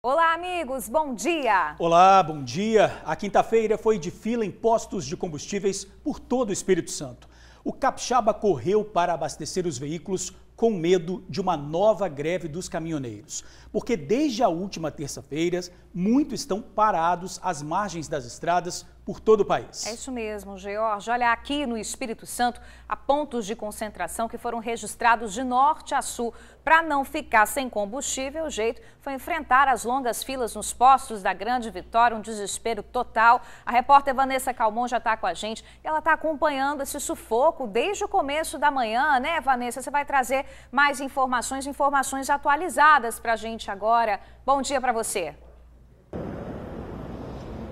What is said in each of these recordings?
Olá, amigos, bom dia! Olá, bom dia! A quinta-feira foi de fila em postos de combustíveis por todo o Espírito Santo. O capixaba correu para abastecer os veículos com medo de uma nova greve dos caminhoneiros, porque desde a última terça-feira, muitos estão parados às margens das estradas por todo o país. É isso mesmo, George. Olha, aqui no Espírito Santo, há pontos de concentração que foram registrados de norte a sul. Para não ficar sem combustível, o jeito foi enfrentar as longas filas nos postos da Grande Vitória, um desespero total. A repórter Vanessa Calmon já está com a gente. Ela está acompanhando esse sufoco desde o começo da manhã, né, Vanessa? Você vai trazer mais informações atualizadas para a gente agora. Bom dia para você.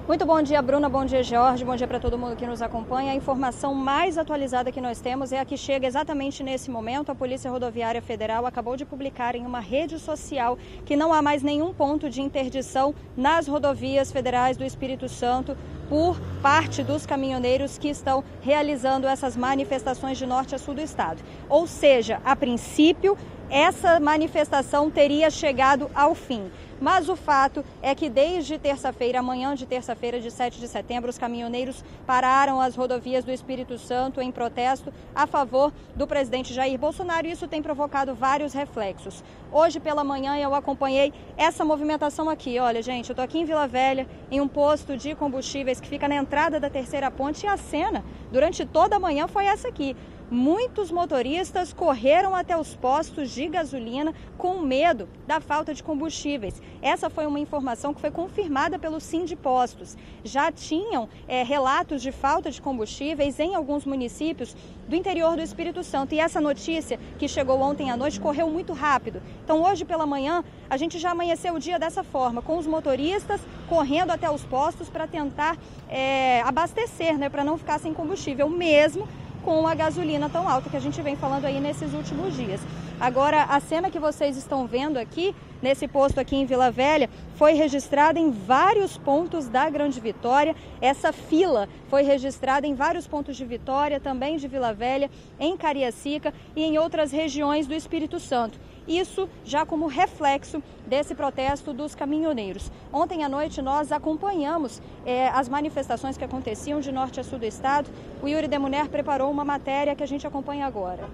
Muito bom dia, Bruna, bom dia, Jorge, bom dia para todo mundo que nos acompanha. A informação mais atualizada que nós temos é a que chega exatamente nesse momento. A Polícia Rodoviária Federal acabou de publicar em uma rede social que não há mais nenhum ponto de interdição nas rodovias federais do Espírito Santo por parte dos caminhoneiros que estão realizando essas manifestações de norte a sul do estado. Ou seja, a princípio, essa manifestação teria chegado ao fim. Mas o fato é que desde terça-feira, amanhã de terça-feira, de 7 de setembro, os caminhoneiros pararam as rodovias do Espírito Santo em protesto a favor do presidente Jair Bolsonaro e isso tem provocado vários reflexos. Hoje pela manhã eu acompanhei essa movimentação aqui. Olha, gente, eu estou aqui em Vila Velha, em um posto de combustíveis que fica na entrada da Terceira Ponte e a cena durante toda a manhã foi essa aqui. Muitos motoristas correram até os postos de gasolina com medo da falta de combustíveis. Essa foi uma informação que foi confirmada pelo Sindipostos. Já tinham relatos de falta de combustíveis em alguns municípios do interior do Espírito Santo. E essa notícia que chegou ontem à noite correu muito rápido. Então hoje pela manhã a gente já amanheceu o dia dessa forma, com os motoristas correndo até os postos para tentar abastecer, né, para não ficar sem combustível mesmo com a gasolina tão alta que a gente vem falando aí nesses últimos dias. Agora, a cena que vocês estão vendo aqui, nesse posto aqui em Vila Velha, foi registrada em vários pontos da Grande Vitória. Essa fila foi registrada em vários pontos de Vitória, também de Vila Velha, em Cariacica e em outras regiões do Espírito Santo. Isso já como reflexo desse protesto dos caminhoneiros. Ontem à noite nós acompanhamos as manifestações que aconteciam de norte a sul do estado. O Yuri Demuner preparou uma matéria que a gente acompanha agora.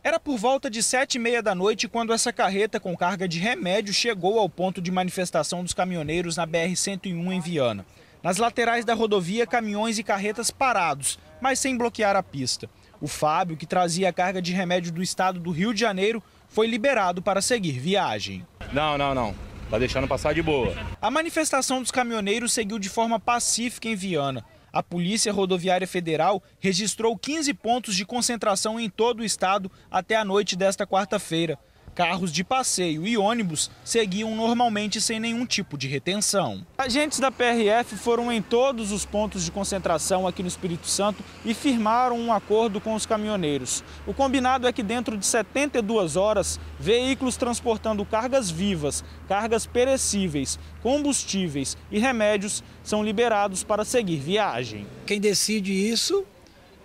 Era por volta de 7h30 da noite quando essa carreta com carga de remédio chegou ao ponto de manifestação dos caminhoneiros na BR-101 em Viana. Nas laterais da rodovia, caminhões e carretas parados, mas sem bloquear a pista. O Fábio, que trazia a carga de remédio do estado do Rio de Janeiro, foi liberado para seguir viagem. Não. Tá deixando passar de boa. A manifestação dos caminhoneiros seguiu de forma pacífica em Viana. A Polícia Rodoviária Federal registrou 15 pontos de concentração em todo o estado até a noite desta quarta-feira. Carros de passeio e ônibus seguiam normalmente sem nenhum tipo de retenção. Agentes da PRF foram em todos os pontos de concentração aqui no Espírito Santo e firmaram um acordo com os caminhoneiros. O combinado é que dentro de 72 horas, veículos transportando cargas vivas, cargas perecíveis, combustíveis e remédios são liberados para seguir viagem. Quem decide isso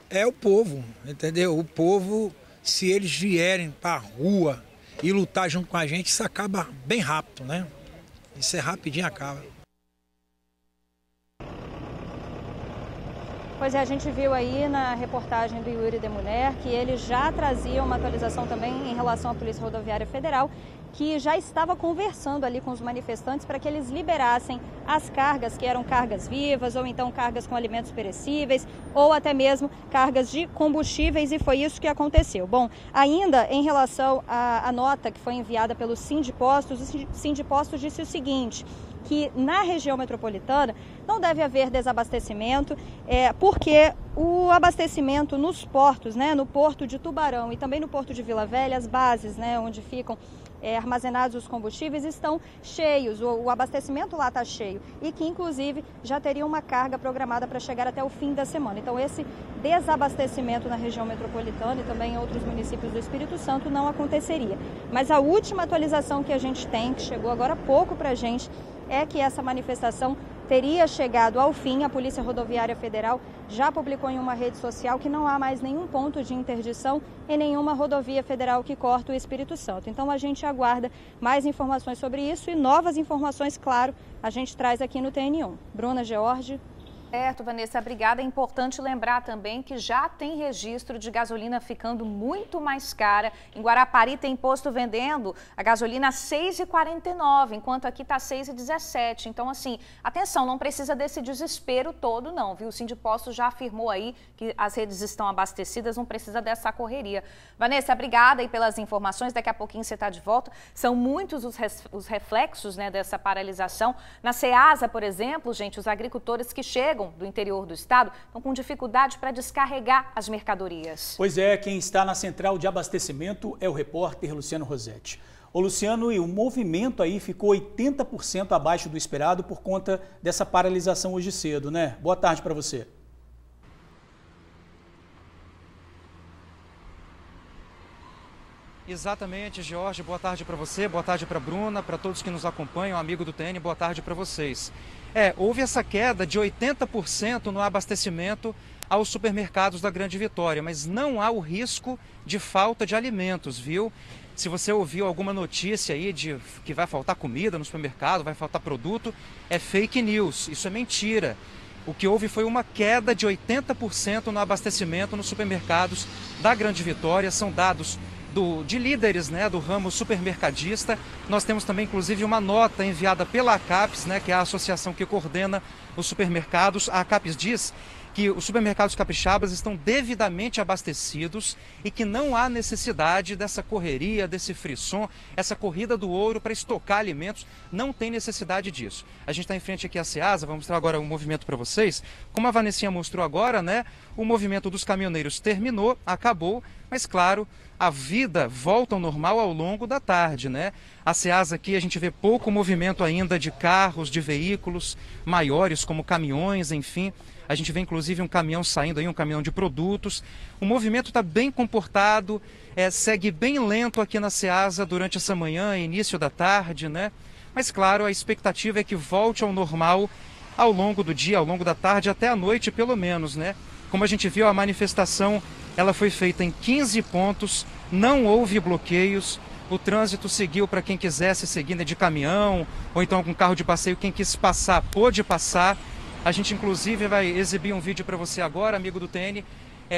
é o povo, entendeu? O povo, se eles vierem para a rua e lutar junto com a gente, isso acaba bem rápido, né? Isso é rapidinho, acaba. Pois é, a gente viu aí na reportagem do Yuri Demuner que ele já trazia uma atualização também em relação à Polícia Rodoviária Federal, que já estava conversando ali com os manifestantes para que eles liberassem as cargas que eram cargas vivas ou então cargas com alimentos perecíveis ou até mesmo cargas de combustíveis e foi isso que aconteceu. Bom, ainda em relação à nota que foi enviada pelo Sindipostos, o Sindipostos disse o seguinte, que na região metropolitana não deve haver desabastecimento, porque o abastecimento nos portos, né, no Porto de Tubarão e também no Porto de Vila Velha, as bases, né, onde ficam armazenados os combustíveis, estão cheios, o abastecimento lá está cheio e que inclusive já teria uma carga programada para chegar até o fim da semana. Então esse desabastecimento na região metropolitana e também em outros municípios do Espírito Santo não aconteceria. Mas a última atualização que a gente tem, que chegou agora há pouco para a gente, é que essa manifestação teria chegado ao fim. A Polícia Rodoviária Federal já publicou em uma rede social que não há mais nenhum ponto de interdição em nenhuma rodovia federal que corta o Espírito Santo. Então a gente aguarda mais informações sobre isso e novas informações, claro, a gente traz aqui no TN1. Bruna, George. Certo, Vanessa, obrigada. É importante lembrar também que já tem registro de gasolina ficando muito mais cara. Em Guarapari tem posto vendendo a gasolina a R$ 6,49, enquanto aqui está R$ 6,17. Então, assim, atenção, não precisa desse desespero todo não, viu? O Sindipostos já afirmou aí que as redes estão abastecidas, não precisa dessa correria. Vanessa, obrigada aí pelas informações. Daqui a pouquinho você está de volta. São muitos os reflexos, né, dessa paralisação. Na Ceasa, por exemplo, gente, os agricultores que chegam do interior do estado estão com dificuldade para descarregar as mercadorias. Pois é, quem está na central de abastecimento é o repórter Luciano Rossetti. Ô Luciano, e o movimento aí ficou 80% abaixo do esperado por conta dessa paralisação hoje cedo, né? Boa tarde para você. Exatamente, Jorge. Boa tarde para você, boa tarde para a Bruna, para todos que nos acompanham, amigo do TN, boa tarde para vocês. Houve essa queda de 80% no abastecimento aos supermercados da Grande Vitória, mas não há o risco de falta de alimentos, viu? Se você ouviu alguma notícia aí de que vai faltar comida no supermercado, vai faltar produto, é fake news, isso é mentira. O que houve foi uma queda de 80% no abastecimento nos supermercados da Grande Vitória, são dados de líderes, né, do ramo supermercadista. Nós temos também, inclusive, uma nota enviada pela ACAPES, né, que é a associação que coordena os supermercados. A ACAPES diz que os supermercados capixabas estão devidamente abastecidos e que não há necessidade dessa correria, desse frisson, essa corrida do ouro para estocar alimentos, não tem necessidade disso. A gente está em frente aqui à Ceasa, vou mostrar agora o movimento para vocês. Como a Vanessinha mostrou agora, né, o movimento dos caminhoneiros terminou, acabou, mas claro, a vida volta ao normal ao longo da tarde, né? A Ceasa aqui a gente vê pouco movimento ainda de carros, de veículos maiores como caminhões, enfim. A gente vê inclusive um caminhão saindo aí, um caminhão de produtos. O movimento está bem comportado, segue bem lento aqui na Ceasa durante essa manhã, início da tarde, né? Mas claro, a expectativa é que volte ao normal ao longo do dia, ao longo da tarde, até a noite pelo menos, né? Como a gente viu, a manifestação ela foi feita em 15 pontos, não houve bloqueios, o trânsito seguiu para quem quisesse seguir, né, de caminhão ou então com carro de passeio, quem quis passar pôde passar. A gente inclusive vai exibir um vídeo para você agora, amigo do TN,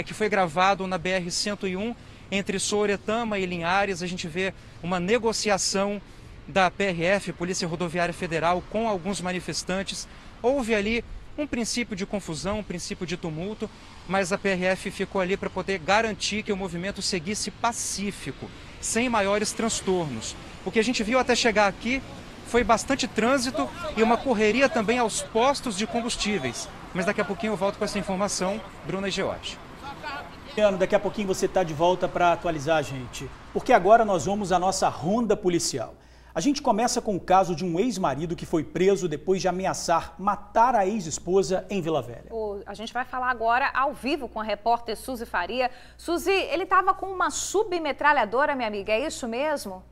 que foi gravado na BR-101 entre Sooretama e Linhares. A gente vê uma negociação da PRF, Polícia Rodoviária Federal, com alguns manifestantes. Houve ali um princípio de confusão, um princípio de tumulto, mas a PRF ficou ali para poder garantir que o movimento seguisse pacífico, sem maiores transtornos. O que a gente viu até chegar aqui foi bastante trânsito e uma correria também aos postos de combustíveis. Mas daqui a pouquinho eu volto com essa informação, Bruna e George. Daqui a pouquinho você está de volta para atualizar a gente, porque agora nós vamos à nossa ronda policial. A gente começa com o caso de um ex-marido que foi preso depois de ameaçar matar a ex-esposa em Vila Velha. A gente vai falar agora ao vivo com a repórter Suzy Faria. Suzy, ele estava com uma submetralhadora, minha amiga, é isso mesmo?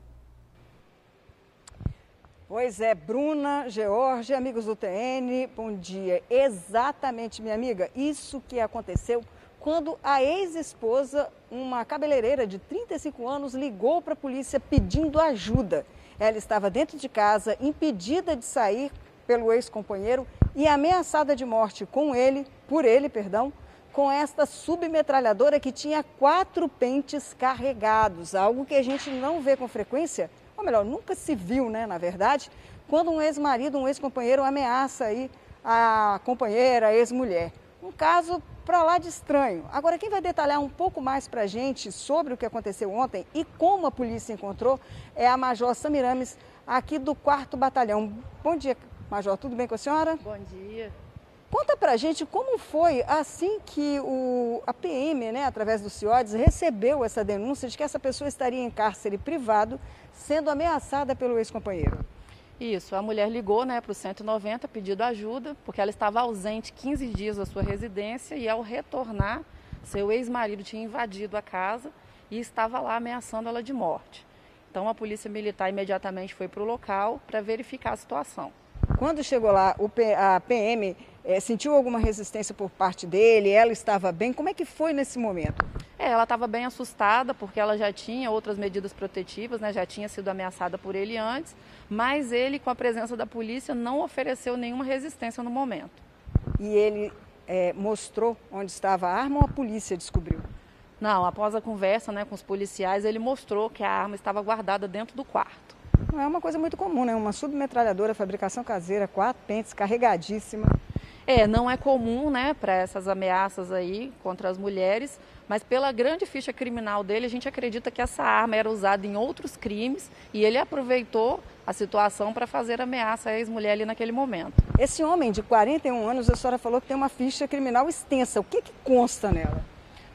Pois é, Bruna, George, amigos do TN, bom dia. Exatamente, minha amiga, isso que aconteceu quando a ex-esposa, uma cabeleireira de 35 anos, ligou para a polícia pedindo ajuda. Ela estava dentro de casa, impedida de sair pelo ex-companheiro e ameaçada de morte por ele, com esta submetralhadora que tinha 4 pentes carregados, algo que a gente não vê com frequência, ou melhor, nunca se viu, né, na verdade, quando um ex-marido, um ex-companheiro ameaça aí a companheira, a ex-mulher. Um caso para lá de estranho. Agora, quem vai detalhar um pouco mais para a gente sobre o que aconteceu ontem e como a polícia encontrou é a Major Samirames, aqui do 4º Batalhão. Bom dia, Major, tudo bem com a senhora? Bom dia. Conta pra gente como foi assim que a PM, né, através do CIODES, recebeu essa denúncia de que essa pessoa estaria em cárcere privado sendo ameaçada pelo ex-companheiro. Isso, a mulher ligou, né, para o 190 pedindo ajuda, porque ela estava ausente 15 dias da sua residência e ao retornar, seu ex-marido tinha invadido a casa e estava lá ameaçando ela de morte. Então a polícia militar imediatamente foi para o local para verificar a situação. Quando chegou lá, a PM sentiu alguma resistência por parte dele? Ela estava bem? Como é que foi nesse momento? Ela estava bem assustada porque ela já tinha outras medidas protetivas, né? Já tinha sido ameaçada por ele antes, mas ele, com a presença da polícia, não ofereceu nenhuma resistência no momento. E ele mostrou onde estava a arma ou a polícia descobriu? Não, após a conversa, né, com os policiais, ele mostrou que a arma estava guardada dentro do quarto. Não é uma coisa muito comum, né? Uma submetralhadora, fabricação caseira, 4 pentes, carregadíssima. Não é comum, né, para essas ameaças aí contra as mulheres, mas pela grande ficha criminal dele, a gente acredita que essa arma era usada em outros crimes e ele aproveitou a situação para fazer ameaça à ex-mulher ali naquele momento. Esse homem de 41 anos, a senhora falou que tem uma ficha criminal extensa. O que consta nela?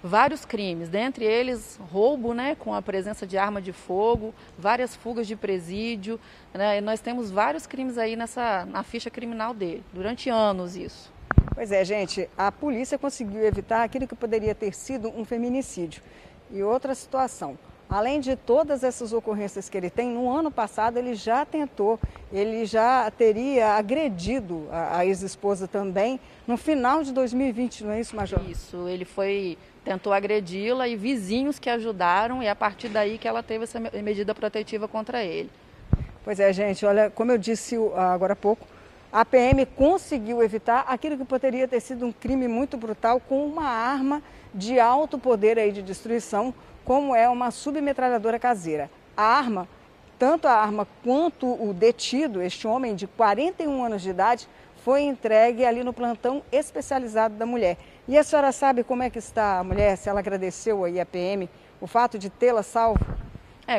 Vários crimes, dentre eles roubo, né, com a presença de arma de fogo, várias fugas de presídio, né, e nós temos vários crimes aí na ficha criminal dele, durante anos isso. Pois é, gente, a polícia conseguiu evitar aquilo que poderia ter sido um feminicídio. E outra situação, além de todas essas ocorrências que ele tem, no ano passado ele já teria agredido a ex-esposa também, no final de 2020, não é isso, Major? Isso, ele tentou agredi-la e vizinhos que ajudaram e a partir daí que ela teve essa medida protetiva contra ele. Pois é, gente, olha, como eu disse agora há pouco, a PM conseguiu evitar aquilo que poderia ter sido um crime muito brutal com uma arma de alto poder aí de destruição, como é uma submetralhadora caseira. A arma, tanto a arma quanto o detido, este homem de 41 anos de idade, foi entregue ali no plantão especializado da mulher. E a senhora sabe como é que está a mulher, se ela agradeceu aí a PM, o fato de tê-la salvo?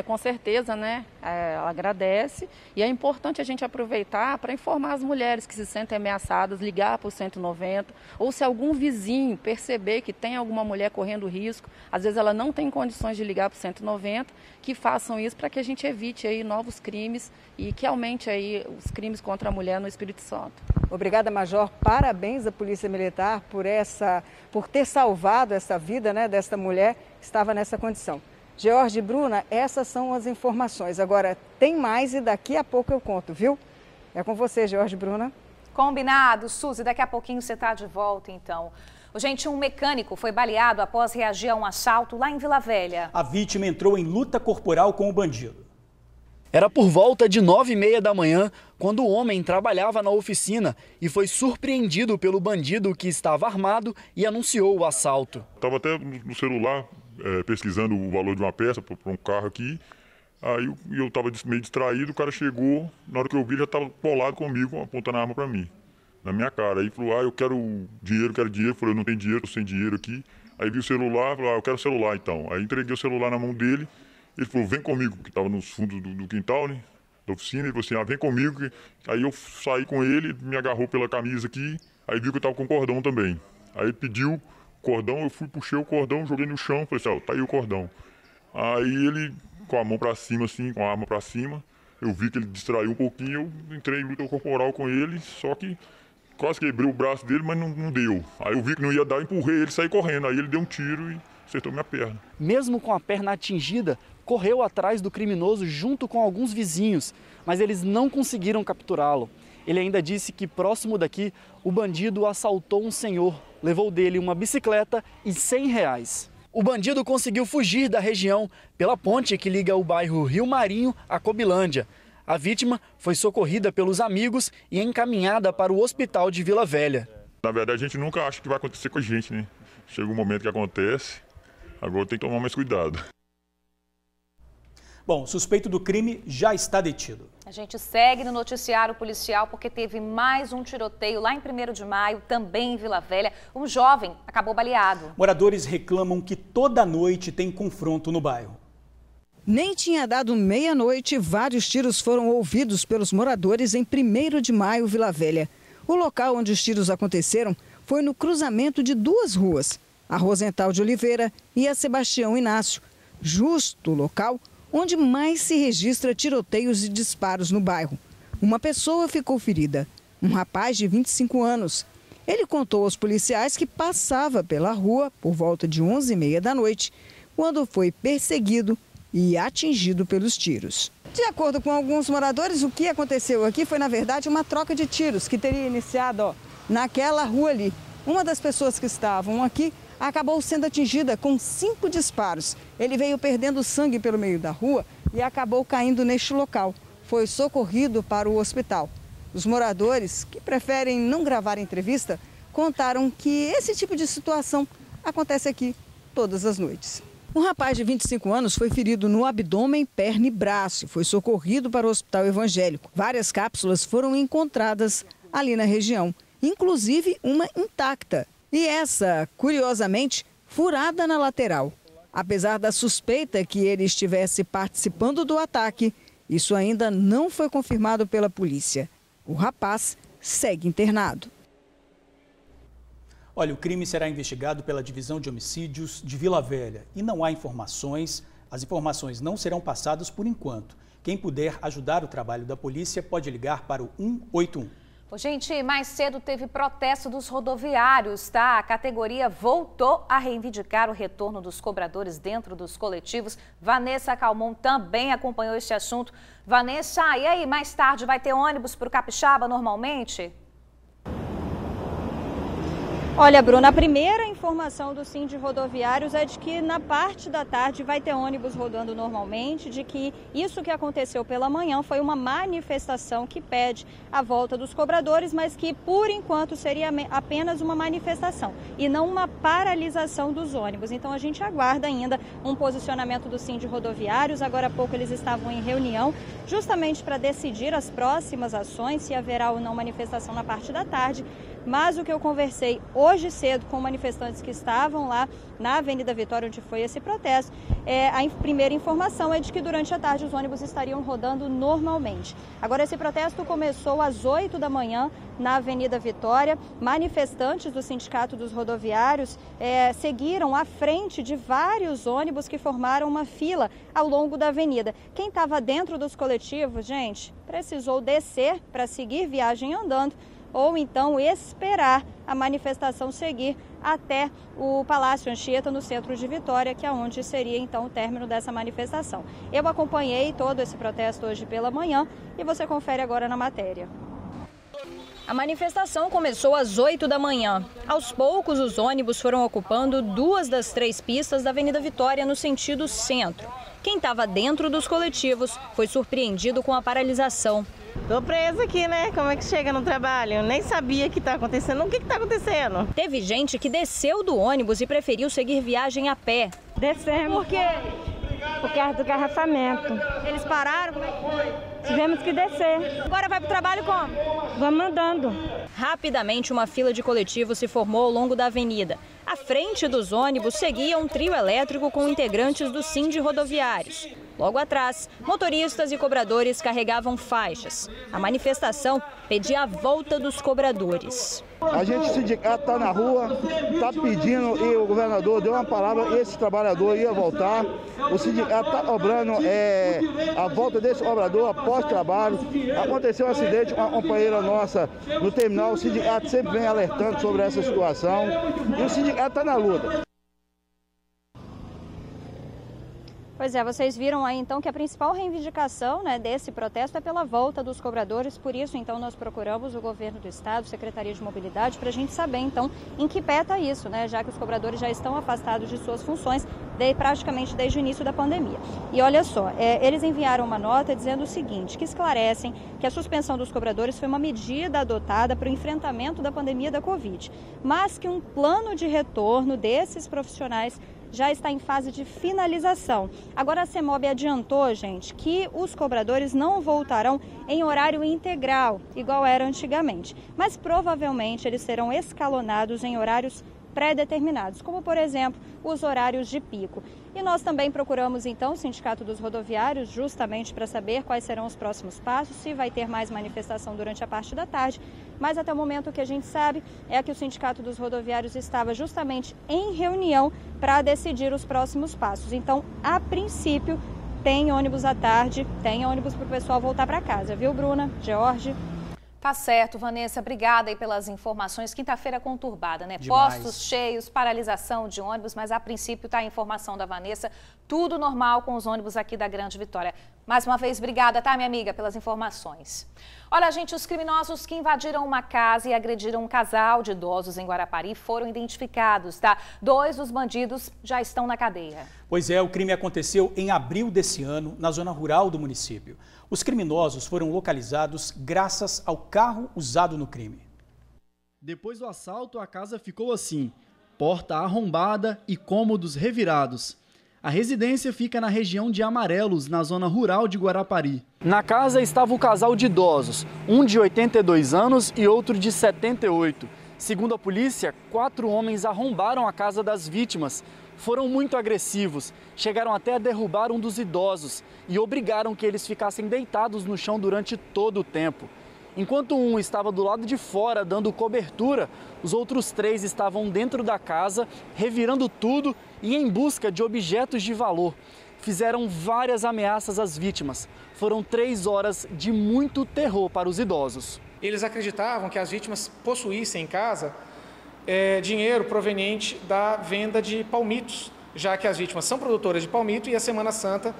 Com certeza, né? Ela agradece e é importante a gente aproveitar para informar as mulheres que se sentem ameaçadas, ligar para o 190, ou se algum vizinho perceber que tem alguma mulher correndo risco, às vezes ela não tem condições de ligar para o 190, que façam isso para que a gente evite aí novos crimes e que aumente aí os crimes contra a mulher no Espírito Santo. Obrigada, Major. Parabéns à Polícia Militar por ter salvado essa vida, né, desta mulher que estava nessa condição. George e Bruna, essas são as informações. Agora, tem mais e daqui a pouco eu conto, viu? É com você, George e Bruna. Combinado, Suzy. Daqui a pouquinho você está de volta, então. Gente, um mecânico foi baleado após reagir a um assalto lá em Vila Velha. A vítima entrou em luta corporal com o bandido. Era por volta de 9h30 da manhã, quando o homem trabalhava na oficina e foi surpreendido pelo bandido que estava armado e anunciou o assalto. Estava até no celular pesquisando o valor de uma peça para um carro aqui. Aí eu estava meio distraído, o cara chegou, na hora que eu vi, já estava colado comigo, apontando a arma para mim, na minha cara. Aí falou, eu quero dinheiro. Eu falei, eu não tenho dinheiro, estou sem dinheiro aqui. Aí vi o celular, falou, eu quero o celular então. Aí entreguei o celular na mão dele, ele falou, vem comigo, que estava nos fundos do quintal, né, da oficina. Ele falou assim, vem comigo. Aí eu saí com ele, me agarrou pela camisa aqui, aí viu que eu estava com cordão também. Aí ele pediu cordão, eu puxei o cordão, joguei no chão, falei assim, tá aí o cordão. Aí ele, com a mão pra cima assim, com a arma pra cima, eu vi que ele distraiu um pouquinho, eu entrei em luta corporal com ele, só que quase quebrei o braço dele, mas não deu. Aí eu vi que não ia dar, eu empurrei ele, saí correndo, aí ele deu um tiro e acertou minha perna. Mesmo com a perna atingida, correu atrás do criminoso junto com alguns vizinhos, mas eles não conseguiram capturá-lo. Ele ainda disse que próximo daqui, o bandido assaltou um senhor, levou dele uma bicicleta e R$100. O bandido conseguiu fugir da região pela ponte que liga o bairro Rio Marinho a Cobilândia. A vítima foi socorrida pelos amigos e encaminhada para o hospital de Vila Velha. Na verdade, a gente nunca acha que vai acontecer com a gente, né? Chega um momento que acontece, agora tem que tomar mais cuidado. Bom, o suspeito do crime já está detido. A gente segue no noticiário policial porque teve mais um tiroteio lá em 1º de maio, também em Vila Velha. Um jovem acabou baleado. Moradores reclamam que toda noite tem confronto no bairro. Nem tinha dado meia-noite, vários tiros foram ouvidos pelos moradores em 1º de maio, Vila Velha. O local onde os tiros aconteceram foi no cruzamento de duas ruas, a Rosental de Oliveira e a Sebastião Inácio, justo o local onde mais se registra tiroteios e disparos no bairro. Uma pessoa ficou ferida, um rapaz de 25 anos. Ele contou aos policiais que passava pela rua por volta de 11h30 da noite, quando foi perseguido e atingido pelos tiros. De acordo com alguns moradores, o que aconteceu aqui foi, na verdade, uma troca de tiros que teria iniciado naquela rua ali. Uma das pessoas que estavam aqui acabou sendo atingida com 5 disparos. Ele veio perdendo sangue pelo meio da rua e acabou caindo neste local. Foi socorrido para o hospital. Os moradores, que preferem não gravar entrevista, contaram que esse tipo de situação acontece aqui todas as noites. Um rapaz de 25 anos foi ferido no abdômen, perna e braço e foi socorrido para o hospital evangélico. Várias cápsulas foram encontradas ali na região, inclusive uma intacta. E essa, curiosamente, furada na lateral. Apesar da suspeita que ele estivesse participando do ataque, isso ainda não foi confirmado pela polícia. O rapaz segue internado. Olha, o crime será investigado pela Divisão de Homicídios de Vila Velha e não há informações, as informações não serão passadas por enquanto. Quem puder ajudar o trabalho da polícia pode ligar para o 181. Gente, mais cedo teve protesto dos rodoviários, tá? A categoria voltou a reivindicar o retorno dos cobradores dentro dos coletivos. Vanessa Calmon também acompanhou este assunto. Vanessa, e aí, mais tarde vai ter ônibus para o Capixaba normalmente? Olha, Bruna, a primeira informação do Sindi Rodoviários é de que na parte da tarde vai ter ônibus rodando normalmente, de que isso que aconteceu pela manhã foi uma manifestação que pede a volta dos cobradores, mas que por enquanto seria apenas uma manifestação e não uma paralisação dos ônibus. Então a gente aguarda ainda um posicionamento do Sindi Rodoviários. Agora há pouco eles estavam em reunião justamente para decidir as próximas ações, se haverá ou não manifestação na parte da tarde. Mas o que eu conversei hoje cedo com manifestantes que estavam lá na Avenida Vitória, onde foi esse protesto, a primeira informação é de que durante a tarde os ônibus estariam rodando normalmente. Agora, esse protesto começou às 8 da manhã na Avenida Vitória. Manifestantes do Sindicato dos Rodoviários seguiram à frente de vários ônibus que formaram uma fila ao longo da avenida. Quem estava dentro dos coletivos, gente, precisou descer para seguir viagem andando, ou então esperar a manifestação seguir até o Palácio Anchieta, no centro de Vitória, que é onde seria então o término dessa manifestação. Eu acompanhei todo esse protesto hoje pela manhã e você confere agora na matéria. A manifestação começou às 8 da manhã. Aos poucos, os ônibus foram ocupando 2 das 3 pistas da Avenida Vitória no sentido centro. Quem estava dentro dos coletivos foi surpreendido com a paralisação. Tô presa aqui, né? Como é que chega no trabalho? Nem sabia que tá acontecendo. O que tá acontecendo? Teve gente que desceu do ônibus e preferiu seguir viagem a pé. Descemos. Por quê? Por causa do garrafamento. Eles pararam? Como é que foi? Tivemos que descer. Agora vai pro trabalho como? Vamos andando. Rapidamente, uma fila de coletivos se formou ao longo da avenida. À frente dos ônibus seguia um trio elétrico com integrantes do Sindi Rodoviários. Logo atrás, motoristas e cobradores carregavam faixas. A manifestação pedia a volta dos cobradores. A gente, o sindicato está na rua, está pedindo, e o governador deu uma palavra, esse trabalhador ia voltar. O sindicato está cobrando a volta desse cobrador após trabalho. Aconteceu um acidente com uma companheira nossa no terminal. O sindicato sempre vem alertando sobre essa situação e o sindicato está na luta. Pois é, vocês viram aí então que a principal reivindicação, desse protesto é pela volta dos cobradores. Por isso, então, nós procuramos o governo do estado, Secretaria de Mobilidade, para a gente saber, então, em que pé está isso, já que os cobradores já estão afastados de suas funções praticamente desde o início da pandemia. E olha só, eles enviaram uma nota dizendo o seguinte, que esclarecem que a suspensão dos cobradores foi uma medida adotada para o enfrentamento da pandemia da Covid, mas que um plano de retorno desses profissionais já está em fase de finalização. Agora a CEMOB adiantou, gente, que os cobradores não voltarão em horário integral, igual era antigamente, mas provavelmente eles serão escalonados em horários pré-determinados, como, por exemplo, os horários de pico. E nós também procuramos, então, o Sindicato dos Rodoviários, justamente para saber quais serão os próximos passos, se vai ter mais manifestação durante a parte da tarde. Mas até o momento o que a gente sabe é que o Sindicato dos Rodoviários estava justamente em reunião para decidir os próximos passos. Então, a princípio, tem ônibus à tarde, tem ônibus para o pessoal voltar para casa, viu, Bruna, George? Tá certo, Vanessa. Obrigada aí pelas informações. Quinta-feira conturbada, né? Demais. Postos cheios, paralisação de ônibus, mas a princípio tá a informação da Vanessa. Tudo normal com os ônibus aqui da Grande Vitória. Mais uma vez, obrigada, tá, minha amiga, pelas informações. Olha, gente, os criminosos que invadiram uma casa e agrediram um casal de idosos em Guarapari foram identificados, tá? 2 dos bandidos já estão na cadeia. Pois é, o crime aconteceu em abril desse ano, na zona rural do município. Os criminosos foram localizados graças ao carro usado no crime. Depois do assalto, a casa ficou assim, porta arrombada e cômodos revirados. A residência fica na região de Amarelos, na zona rural de Guarapari. Na casa estava o casal de idosos, um de 82 anos e outro de 78. Segundo a polícia, 4 homens arrombaram a casa das vítimas. Foram muito agressivos, chegaram até a derrubar um dos idosos e obrigaram que eles ficassem deitados no chão durante todo o tempo. Enquanto um estava do lado de fora dando cobertura, os outros 3 estavam dentro da casa, revirando tudo e em busca de objetos de valor. Fizeram várias ameaças às vítimas. Foram 3 horas de muito terror para os idosos. Eles acreditavam que as vítimas possuíssem em casa dinheiro proveniente da venda de palmitos, já que as vítimas são produtoras de palmito e a Semana Santa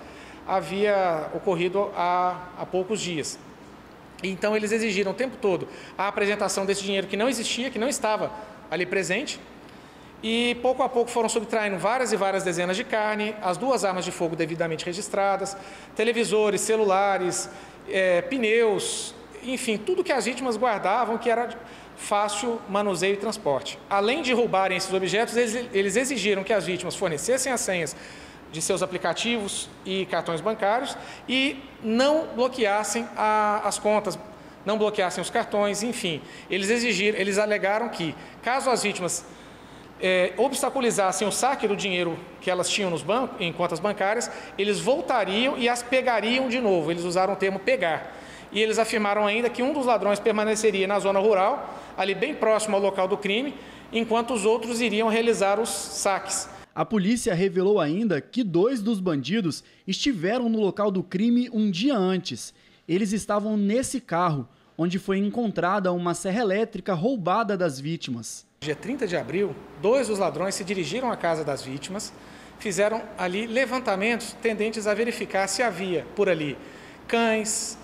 havia ocorrido há poucos dias. Então eles exigiram o tempo todo a apresentação desse dinheiro que não existia, que não estava ali presente, e pouco a pouco foram subtraindo várias e várias dezenas de carne, as 2 armas de fogo devidamente registradas, televisores, celulares, pneus, enfim, tudo que as vítimas guardavam que era fácil manuseio e transporte. Além de roubarem esses objetos, eles exigiram que as vítimas fornecessem as senhas de seus aplicativos e cartões bancários e não bloqueassem as contas, não bloqueassem os cartões, enfim. Eles alegaram que, caso as vítimas obstaculizassem o saque do dinheiro que elas tinham em contas bancárias, eles voltariam e as pegariam de novo. Eles usaram o termo pegar. E eles afirmaram ainda que um dos ladrões permaneceria na zona rural, ali bem próximo ao local do crime, enquanto os outros iriam realizar os saques. A polícia revelou ainda que 2 dos bandidos estiveram no local do crime um dia antes. Eles estavam nesse carro, onde foi encontrada uma serra elétrica roubada das vítimas. Dia 30 de abril, 2 dos ladrões se dirigiram à casa das vítimas, fizeram ali levantamentos tendentes a verificar se havia por ali cães,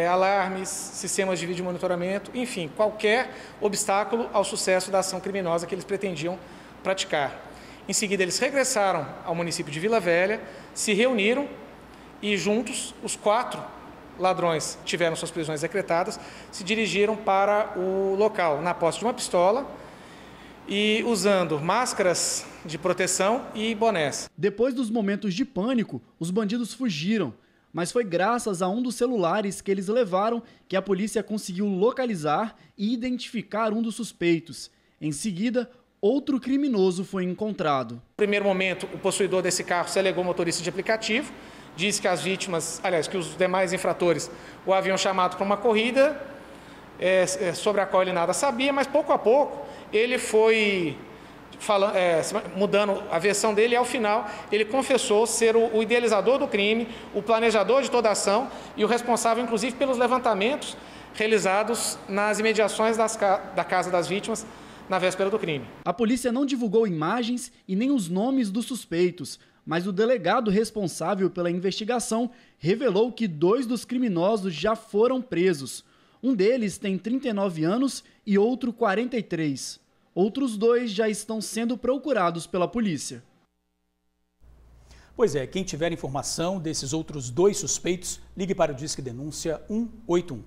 alarmes, sistemas de vídeo monitoramento, enfim, qualquer obstáculo ao sucesso da ação criminosa que eles pretendiam praticar. Em seguida, eles regressaram ao município de Vila Velha, se reuniram e juntos, os 4 ladrões tiveram suas prisões decretadas, se dirigiram para o local na posse de uma pistola e usando máscaras de proteção e bonés. Depois dos momentos de pânico, os bandidos fugiram, mas foi graças a um dos celulares que eles levaram que a polícia conseguiu localizar e identificar um dos suspeitos. Em seguida, outro criminoso foi encontrado. No primeiro momento, o possuidor desse carro se alegou motorista de aplicativo, disse que as vítimas, aliás, que os demais infratores o haviam chamado para uma corrida sobre a qual ele nada sabia, mas pouco a pouco ele foi mudando a versão dele e ao final ele confessou ser o idealizador do crime, o planejador de toda a ação e o responsável, inclusive, pelos levantamentos realizados nas imediações da casa das vítimas na véspera do crime. A polícia não divulgou imagens e nem os nomes dos suspeitos, mas o delegado responsável pela investigação revelou que 2 dos criminosos já foram presos. Um deles tem 39 anos e outro 43. Outros 2 já estão sendo procurados pela polícia. Pois é, quem tiver informação desses outros 2 suspeitos, ligue para o Disque Denúncia 181.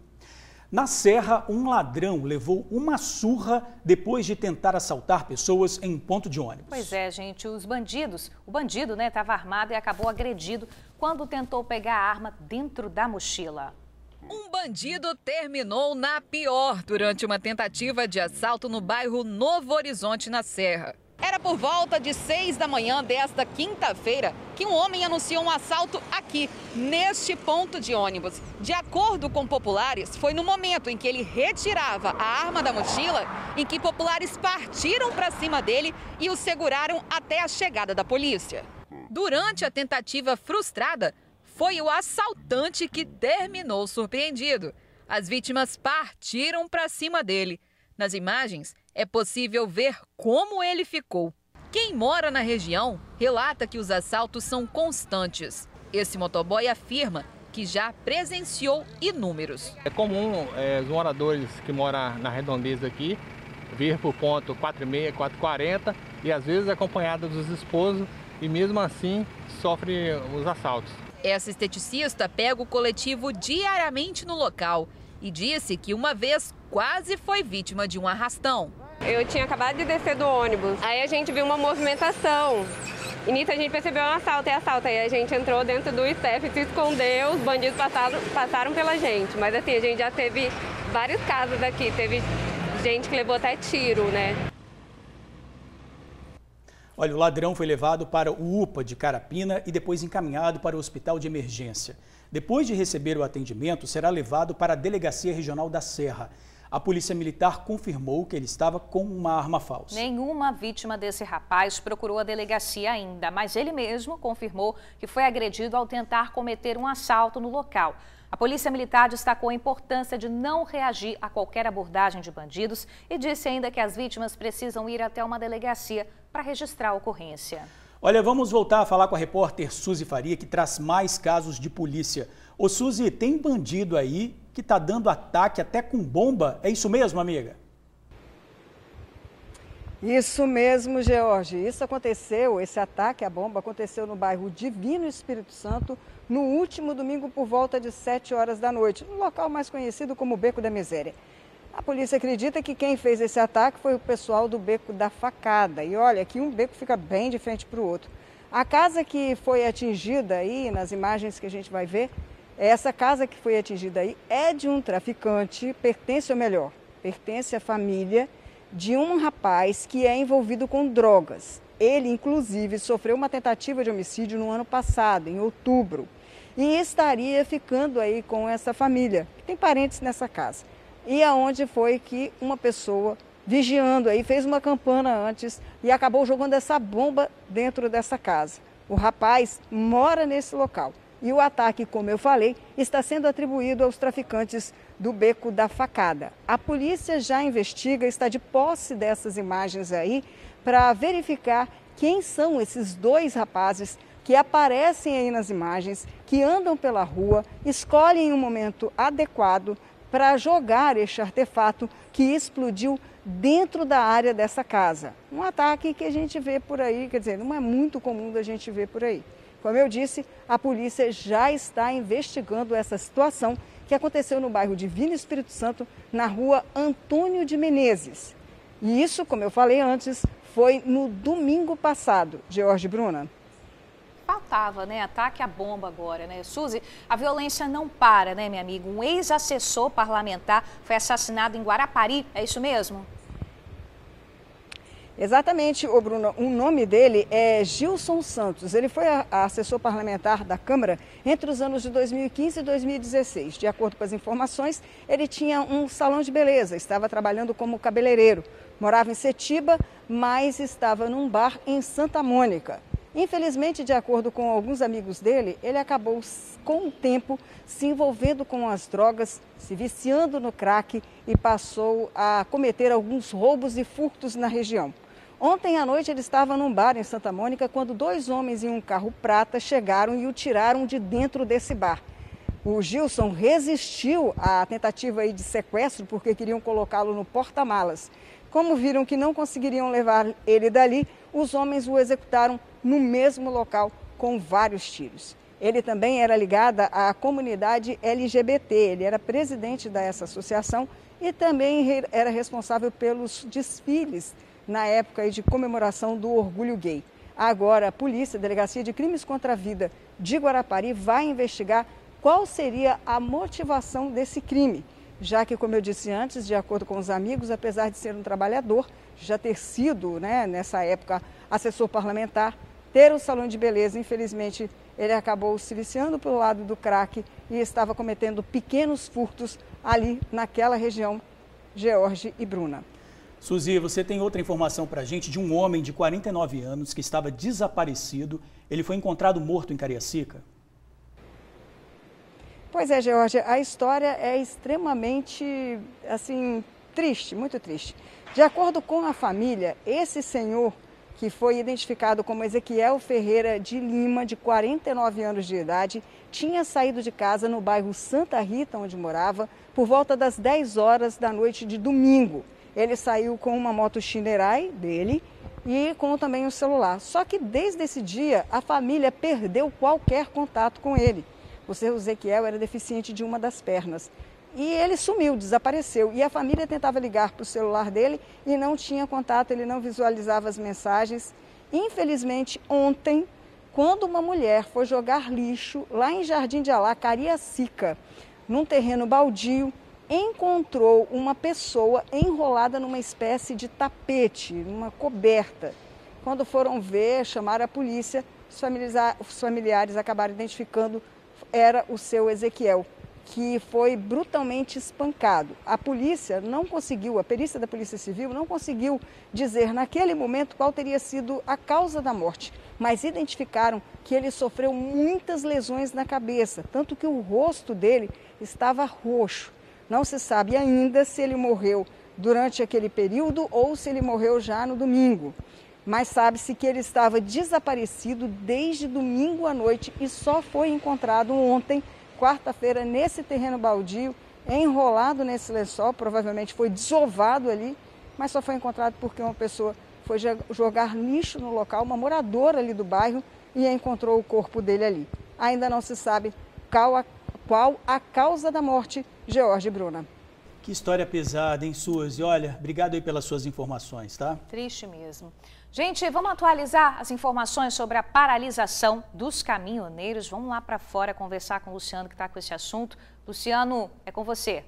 Na Serra, um ladrão levou uma surra depois de tentar assaltar pessoas em um ponto de ônibus. Pois é, gente, o bandido, né, estava armado e acabou agredido quando tentou pegar a arma dentro da mochila. Um bandido terminou na pior durante uma tentativa de assalto no bairro Novo Horizonte, na Serra. Era por volta de 6 da manhã desta quinta-feira que um homem anunciou um assalto aqui, neste ponto de ônibus. De acordo com populares, foi no momento em que ele retirava a arma da mochila em que populares partiram para cima dele e o seguraram até a chegada da polícia. Durante a tentativa frustrada, foi o assaltante que terminou surpreendido. As vítimas partiram para cima dele. Nas imagens, é possível ver como ele ficou. Quem mora na região relata que os assaltos são constantes. Esse motoboy afirma que já presenciou inúmeros. É comum os moradores que moram na redondeza aqui vir por ponto 4h30, 4h40 e às vezes acompanhada dos esposos e mesmo assim sofre os assaltos. Essa esteticista pega o coletivo diariamente no local e disse que uma vez quase foi vítima de um arrastão. Eu tinha acabado de descer do ônibus, aí a gente viu uma movimentação. E nisso a gente percebeu um assalto. Aí a gente entrou dentro do staff, se escondeu, os bandidos passaram pela gente. Mas assim, a gente já teve vários casos aqui, teve gente que levou até tiro, né? Olha, o ladrão foi levado para o UPA de Carapina e depois encaminhado para o hospital de emergência. Depois de receber o atendimento, será levado para a Delegacia Regional da Serra. A Polícia Militar confirmou que ele estava com uma arma falsa. Nenhuma vítima desse rapaz procurou a delegacia ainda, mas ele mesmo confirmou que foi agredido ao tentar cometer um assalto no local. A Polícia Militar destacou a importância de não reagir a qualquer abordagem de bandidos e disse ainda que as vítimas precisam ir até uma delegacia para registrar a ocorrência. Olha, vamos voltar a falar com a repórter Suzy Faria, que traz mais casos de polícia. Ô Suzy, tem bandido aí que está dando ataque até com bomba? É isso mesmo, amiga? Isso mesmo, George. Esse ataque à bomba aconteceu no bairro Divino Espírito Santo, no último domingo por volta de 7 horas da noite, no local mais conhecido como Beco da Miséria. A polícia acredita que quem fez esse ataque foi o pessoal do Beco da Facada. E olha, aqui um beco fica bem de frente para o outro. A casa que foi atingida aí, nas imagens que a gente vai ver, essa casa que foi atingida aí é de um traficante, pertence à família de um rapaz que é envolvido com drogas. Ele, inclusive, sofreu uma tentativa de homicídio no ano passado, em outubro, e estaria ficando aí com essa família, que tem parentes nessa casa. E aonde foi que uma pessoa vigiando aí fez uma campana antes e acabou jogando essa bomba dentro dessa casa. O rapaz mora nesse local. E o ataque, como eu falei, está sendo atribuído aos traficantes do Beco da Facada. A polícia já investiga, está de posse dessas imagens aí para verificar quem são esses dois rapazes que aparecem aí nas imagens, que andam pela rua, escolhem um momento adequado para jogar este artefato que explodiu dentro da área dessa casa. Um ataque que a gente vê por aí, quer dizer, não é muito comum da gente ver por aí. Como eu disse, a polícia já está investigando essa situação que aconteceu no bairro Divino Espírito Santo, na rua Antônio de Menezes. E isso, como eu falei antes, foi no domingo passado. George, Bruna. Faltava, né? Ataque à bomba agora, né? Suzy, a violência não para, né, minha amiga? Um ex-assessor parlamentar foi assassinado em Guarapari, é isso mesmo? Exatamente, Bruna. O nome dele é Gilson Santos. Ele foi assessor parlamentar da Câmara entre os anos de 2015 e 2016. De acordo com as informações, ele tinha um salão de beleza, estava trabalhando como cabeleireiro. Morava em Setiba, mas estava num bar em Santa Mônica. Infelizmente, de acordo com alguns amigos dele, ele acabou, com o tempo, se envolvendo com as drogas, se viciando no crack e passou a cometer alguns roubos e furtos na região. Ontem à noite ele estava num bar em Santa Mônica quando dois homens em um carro prata chegaram e o tiraram de dentro desse bar. O Gilson resistiu à tentativa de sequestro porque queriam colocá-lo no porta-malas. Como viram que não conseguiriam levar ele dali, os homens o executaram no mesmo local com vários tiros. Ele também era ligado à comunidade LGBT, ele era presidente dessa associação e também era responsável pelos desfiles na época de comemoração do Orgulho Gay. Agora, a polícia, a Delegacia de Crimes contra a Vida de Guarapari, vai investigar qual seria a motivação desse crime, já que, como eu disse antes, de acordo com os amigos, apesar de ser um trabalhador, já ter sido, nessa época, assessor parlamentar, ter um salão de beleza, infelizmente, ele acabou se viciando pelo lado do crack e estava cometendo pequenos furtos ali naquela região, George e Bruna. Suzy, você tem outra informação para a gente de um homem de 49 anos que estava desaparecido. Ele foi encontrado morto em Cariacica. Pois é, George, a história é extremamente, triste, muito triste. De acordo com a família, esse senhor que foi identificado como Ezequiel Ferreira de Lima, de 49 anos de idade, tinha saído de casa no bairro Santa Rita, onde morava, por volta das 10 horas da noite de domingo. Ele saiu com uma moto Shinerai dele e com também um celular. Só que desde esse dia, a família perdeu qualquer contato com ele. O seu Ezequiel era deficiente de uma das pernas. E ele sumiu, desapareceu. E a família tentava ligar para o celular dele e não tinha contato, ele não visualizava as mensagens. Infelizmente, ontem, quando uma mulher foi jogar lixo lá em Jardim de Alá, Cariacica, num terreno baldio, encontrou uma pessoa enrolada numa espécie de tapete, numa coberta. Quando foram ver, chamaram a polícia, os familiares acabaram identificando, era o seu Ezequiel, que foi brutalmente espancado. A polícia não conseguiu, a perícia da Polícia Civil não conseguiu dizer naquele momento qual teria sido a causa da morte, mas identificaram que ele sofreu muitas lesões na cabeça, tanto que o rosto dele estava roxo. Não se sabe ainda se ele morreu durante aquele período ou se ele morreu já no domingo, mas sabe-se que ele estava desaparecido desde domingo à noite e só foi encontrado ontem, quarta-feira, nesse terreno baldio, enrolado nesse lençol, provavelmente foi desovado ali, mas só foi encontrado porque uma pessoa foi jogar lixo no local, uma moradora ali do bairro, e encontrou o corpo dele ali. Ainda não se sabe qual a causa da morte, George e Bruna. Que história pesada, hein, Suzy? Olha, obrigado aí pelas suas informações, tá? Triste mesmo. Gente, vamos atualizar as informações sobre a paralisação dos caminhoneiros. Vamos lá para fora conversar com o Luciano, que está com esse assunto. Luciano, é com você.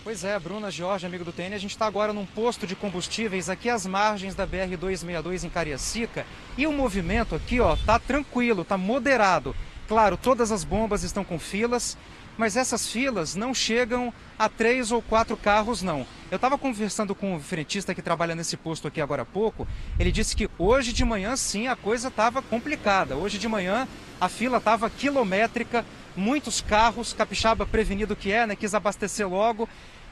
Pois é, Bruna, Jorge, amigo do TN, a gente está agora num posto de combustíveis aqui às margens da BR-262 em Cariacica. E o movimento aqui, ó, tá tranquilo, tá moderado. Claro, todas as bombas estão com filas, mas essas filas não chegam a 3 ou 4 carros, não. Eu estava conversando com um frentista que trabalha nesse posto aqui agora há pouco. Ele disse que hoje de manhã, sim, a coisa estava complicada. Hoje de manhã a fila estava quilométrica, muitos carros, capixaba prevenido que é, né, quis abastecer logo.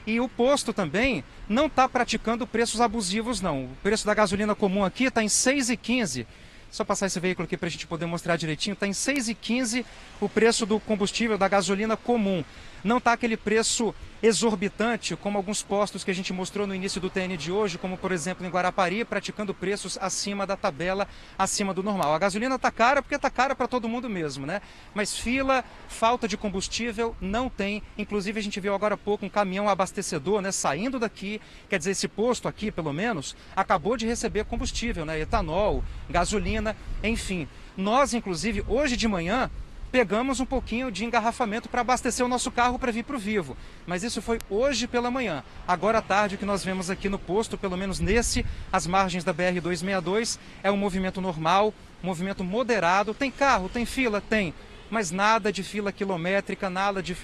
E o posto também não está praticando preços abusivos, não. O preço da gasolina comum aqui está em R$ 6,15. Só passar esse veículo aqui para a gente poder mostrar direitinho. Está em R$ 6,15 o preço do combustível da gasolina comum. Não está aquele preço exorbitante, como alguns postos que a gente mostrou no início do TN de hoje, como por exemplo em Guarapari, praticando preços acima da tabela, acima do normal. A gasolina está cara porque está cara para todo mundo mesmo, né? Mas fila, falta de combustível não tem. Inclusive a gente viu agora há pouco um caminhão abastecedor, né, saindo daqui. Quer dizer, esse posto aqui, pelo menos, acabou de receber combustível, né? Etanol, gasolina, enfim. Nós, inclusive, hoje de manhã, pegamos um pouquinho de engarrafamento para abastecer o nosso carro para vir para o Vivo. Mas isso foi hoje pela manhã. Agora à tarde, o que nós vemos aqui no posto, pelo menos nesse, às margens da BR-262, é um movimento normal, um movimento moderado. Tem carro, tem fila? Tem. Mas nada de fila quilométrica, nada de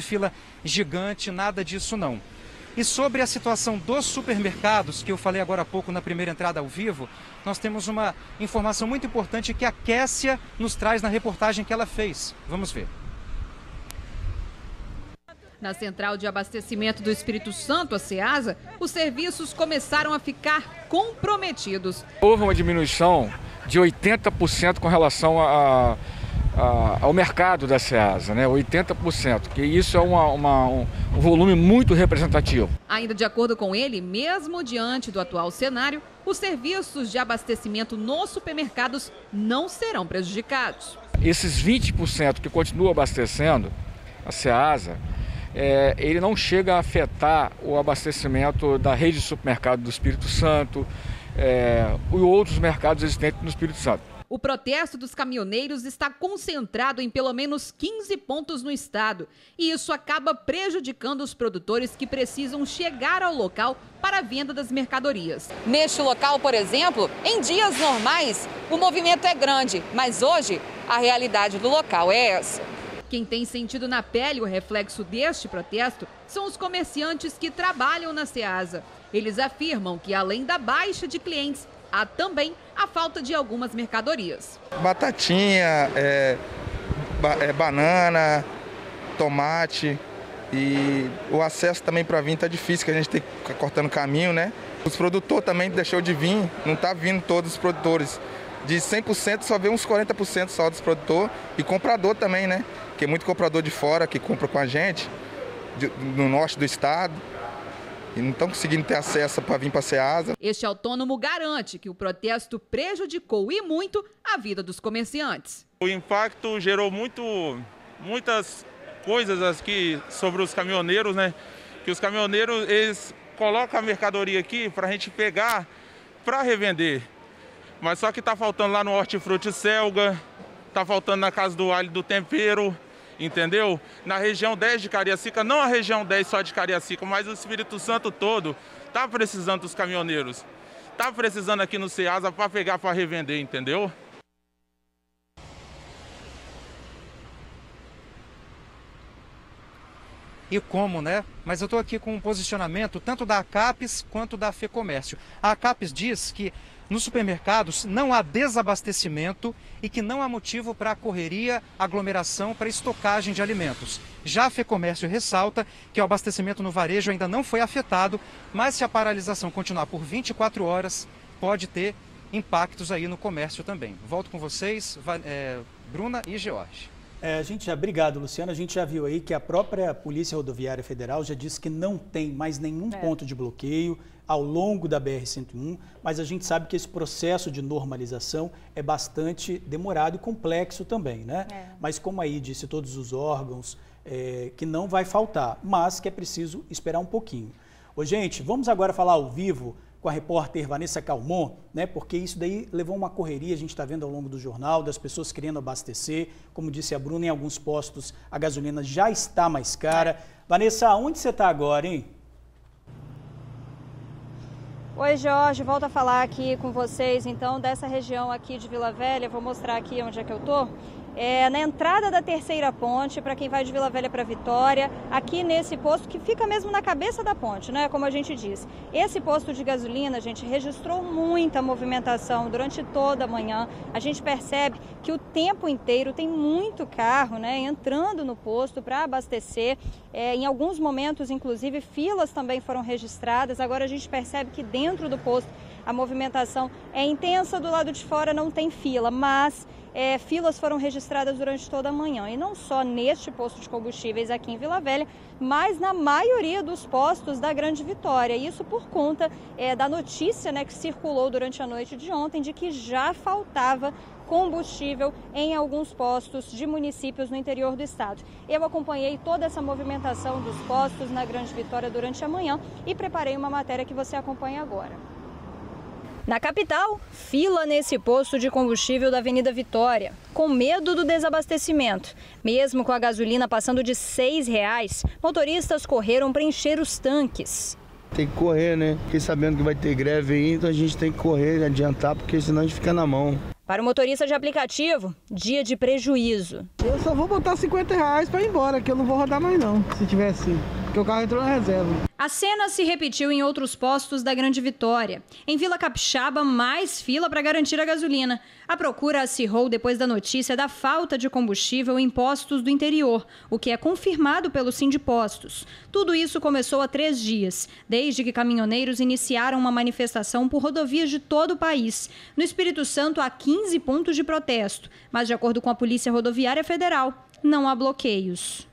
fila gigante, nada disso não. E sobre a situação dos supermercados, que eu falei agora há pouco na primeira entrada ao vivo, nós temos uma informação muito importante que a Kessia nos traz na reportagem que ela fez. Vamos ver. Na Central de Abastecimento do Espírito Santo, a Ceasa, os serviços começaram a ficar comprometidos. Houve uma diminuição de 80% com relação ao mercado da Ceasa, né? 80%, que isso é um volume muito representativo. Ainda de acordo com ele, mesmo diante do atual cenário, os serviços de abastecimento nos supermercados não serão prejudicados. Esses 20% que continuam abastecendo a Ceasa, ele não chega a afetar o abastecimento da rede de supermercado do Espírito Santo e outros mercados existentes no Espírito Santo. O protesto dos caminhoneiros está concentrado em pelo menos 15 pontos no estado. E isso acaba prejudicando os produtores que precisam chegar ao local para a venda das mercadorias. Neste local, por exemplo, em dias normais, o movimento é grande. Mas hoje, a realidade do local é essa. Quem tem sentido na pele o reflexo deste protesto são os comerciantes que trabalham na Ceasa. Eles afirmam que, além da baixa de clientes, há também a falta de algumas mercadorias. Batatinha, banana, tomate, E o acesso também para vir tá difícil, que a gente tem que ficar cortando caminho, né? Os produtores também deixou de vir, não tá vindo todos os produtores. De 100% só vê uns 40% só dos produtores e comprador também, né? Porque é muito comprador de fora que compra com a gente, no norte do estado, e não estão conseguindo ter acesso para vir para a Ceasa. Este autônomo garante que o protesto prejudicou e muito a vida dos comerciantes. O impacto gerou muitas coisas aqui sobre os caminhoneiros, né? Que os caminhoneiros, eles colocam a mercadoria aqui para a gente pegar para revender. Mas só que está faltando lá no Hortifruti Selga, está faltando na Casa do Alho do Tempero, entendeu? Na região 10 de Cariacica, não a região 10 só de Cariacica, mas o Espírito Santo todo está precisando dos caminhoneiros. Está precisando aqui no Ceasa para pegar para revender, entendeu? E como, né? Mas eu estou aqui com um posicionamento tanto da ACAPES quanto da FEComércio. A ACAPES diz que nos supermercados não há desabastecimento e que não há motivo para correria, aglomeração, para estocagem de alimentos. Já a FEComércio ressalta que o abastecimento no varejo ainda não foi afetado, mas se a paralisação continuar por 24 horas, pode ter impactos aí no comércio também. Volto com vocês, Bruna e George. Obrigado, Luciano. A gente já viu aí que a própria Polícia Rodoviária Federal já disse que não tem mais nenhum ponto de bloqueio ao longo da BR-101, mas a gente sabe que esse processo de normalização é bastante demorado e complexo também, né? Mas como aí disse todos os órgãos, que não vai faltar, mas que é preciso esperar um pouquinho. Ô, gente, vamos agora falar ao vivo com a repórter Vanessa Calmon, né? Porque isso daí levou uma correria, a gente está vendo ao longo do jornal, das pessoas querendo abastecer. Como disse a Bruna, em alguns postos a gasolina já está mais cara. Vanessa, onde você está agora, hein? Oi, Jorge, volto a falar aqui com vocês, então, dessa região aqui de Vila Velha. Vou mostrar aqui onde é que eu tô. Na entrada da Terceira Ponte, para quem vai de Vila Velha para Vitória, aqui nesse posto que fica mesmo na cabeça da ponte, né? Como a gente disse. Esse posto de gasolina, gente, registrou muita movimentação durante toda a manhã. A gente percebe que o tempo inteiro tem muito carro, né, entrando no posto para abastecer. Em alguns momentos, inclusive, filas também foram registradas. Agora a gente percebe que dentro do posto a movimentação é intensa, do lado de fora não tem fila, mas filas foram registradas durante toda a manhã. E não só neste posto de combustíveis aqui em Vila Velha, mas na maioria dos postos da Grande Vitória. Isso por conta da notícia, né, que circulou durante a noite de ontem de que já faltava combustível em alguns postos de municípios no interior do estado. Eu acompanhei toda essa movimentação dos postos na Grande Vitória durante a manhã e preparei uma matéria que você acompanha agora. Na capital, fila nesse posto de combustível da Avenida Vitória, com medo do desabastecimento. Mesmo com a gasolina passando de R$ 6, motoristas correram para encher os tanques. Tem que correr, né? Fiquei sabendo que vai ter greve aí, então a gente tem que correr, adiantar, porque senão a gente fica na mão. Para o motorista de aplicativo, dia de prejuízo. Eu só vou botar R$ 50 para ir embora, que eu não vou rodar mais não, se tiver assim, porque o carro entrou na reserva. A cena se repetiu em outros postos da Grande Vitória. Em Vila Capixaba, mais fila para garantir a gasolina. A procura acirrou depois da notícia da falta de combustível em postos do interior, o que é confirmado pelo Sindipostos. Tudo isso começou há 3 dias, desde que caminhoneiros iniciaram uma manifestação por rodovias de todo o país. No Espírito Santo, há 15 pontos de protesto, mas de acordo com a Polícia Rodoviária Federal, não há bloqueios.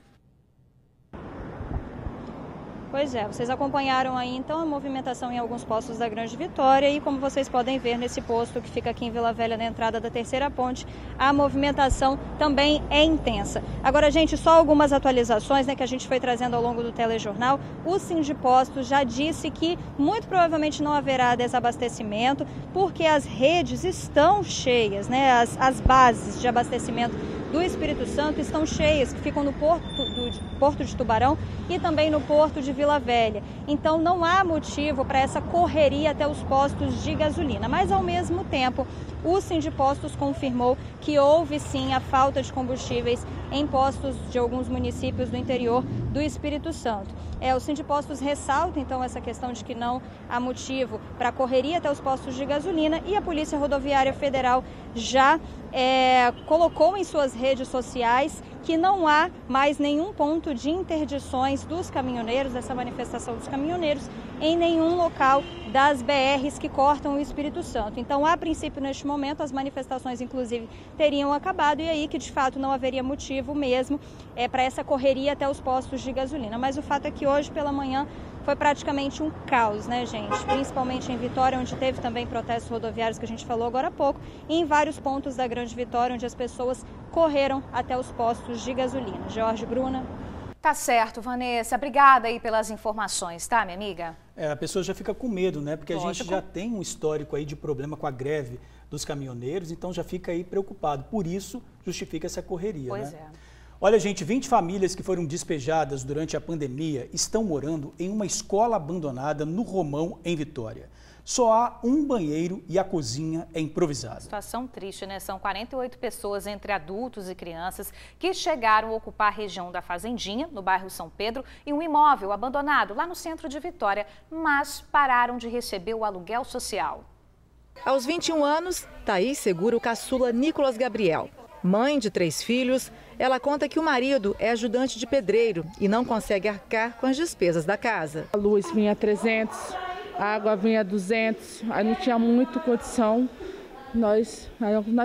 Pois é, vocês acompanharam aí então a movimentação em alguns postos da Grande Vitória e como vocês podem ver nesse posto que fica aqui em Vila Velha, na entrada da Terceira Ponte, a movimentação também é intensa. Agora, gente, só algumas atualizações, né, que a gente foi trazendo ao longo do telejornal. O Sindipostos já disse que muito provavelmente não haverá desabastecimento porque as redes estão cheias, né, as bases de abastecimento do Espírito Santo estão cheias, que ficam no Porto de Tubarão e também no Porto de Vila Velha. Então não há motivo para essa correria até os postos de gasolina. Mas ao mesmo tempo, o Sindipostos confirmou que houve sim a falta de combustíveis em postos de alguns municípios do interior do Espírito Santo. O Sindipostos ressalta então essa questão de que não há motivo para correria até os postos de gasolina e a Polícia Rodoviária Federal já colocou em suas redes sociais que não há mais nenhum ponto de interdições dos caminhoneiros, dessa manifestação dos caminhoneiros, em nenhum local das BRs que cortam o Espírito Santo. Então, a princípio, neste momento, as manifestações, inclusive, teriam acabado e aí que, de fato, não haveria motivo mesmo para essa correria até os postos de gasolina. Mas o fato é que hoje, pela manhã, foi praticamente um caos, né, gente? Principalmente em Vitória, onde teve também protestos rodoviários que a gente falou agora há pouco, e em vários pontos da Grande Vitória, onde as pessoas correram até os postos de gasolina. Jorge, Bruna. Tá certo, Vanessa. Obrigada aí pelas informações, tá, minha amiga? A pessoa já fica com medo, né? Porque Lógico. a gente já tem um histórico aí de problema com a greve dos caminhoneiros, então já fica aí preocupado. Por isso, justifica essa correria, Pois né? é. Olha, gente, 20 famílias que foram despejadas durante a pandemia estão morando em uma escola abandonada no Romão, em Vitória. Só há um banheiro e a cozinha é improvisada. Situação triste, né? São 48 pessoas, entre adultos e crianças, que chegaram a ocupar a região da Fazendinha, no bairro São Pedro, e um imóvel abandonado lá no centro de Vitória, mas pararam de receber o aluguel social. Aos 21 anos, Thaís segura o caçula Nicolas Gabriel. Mãe de 3 filhos, ela conta que o marido é ajudante de pedreiro e não consegue arcar com as despesas da casa. A luz vinha 300, a água vinha 200, aí não tinha muita condição, nós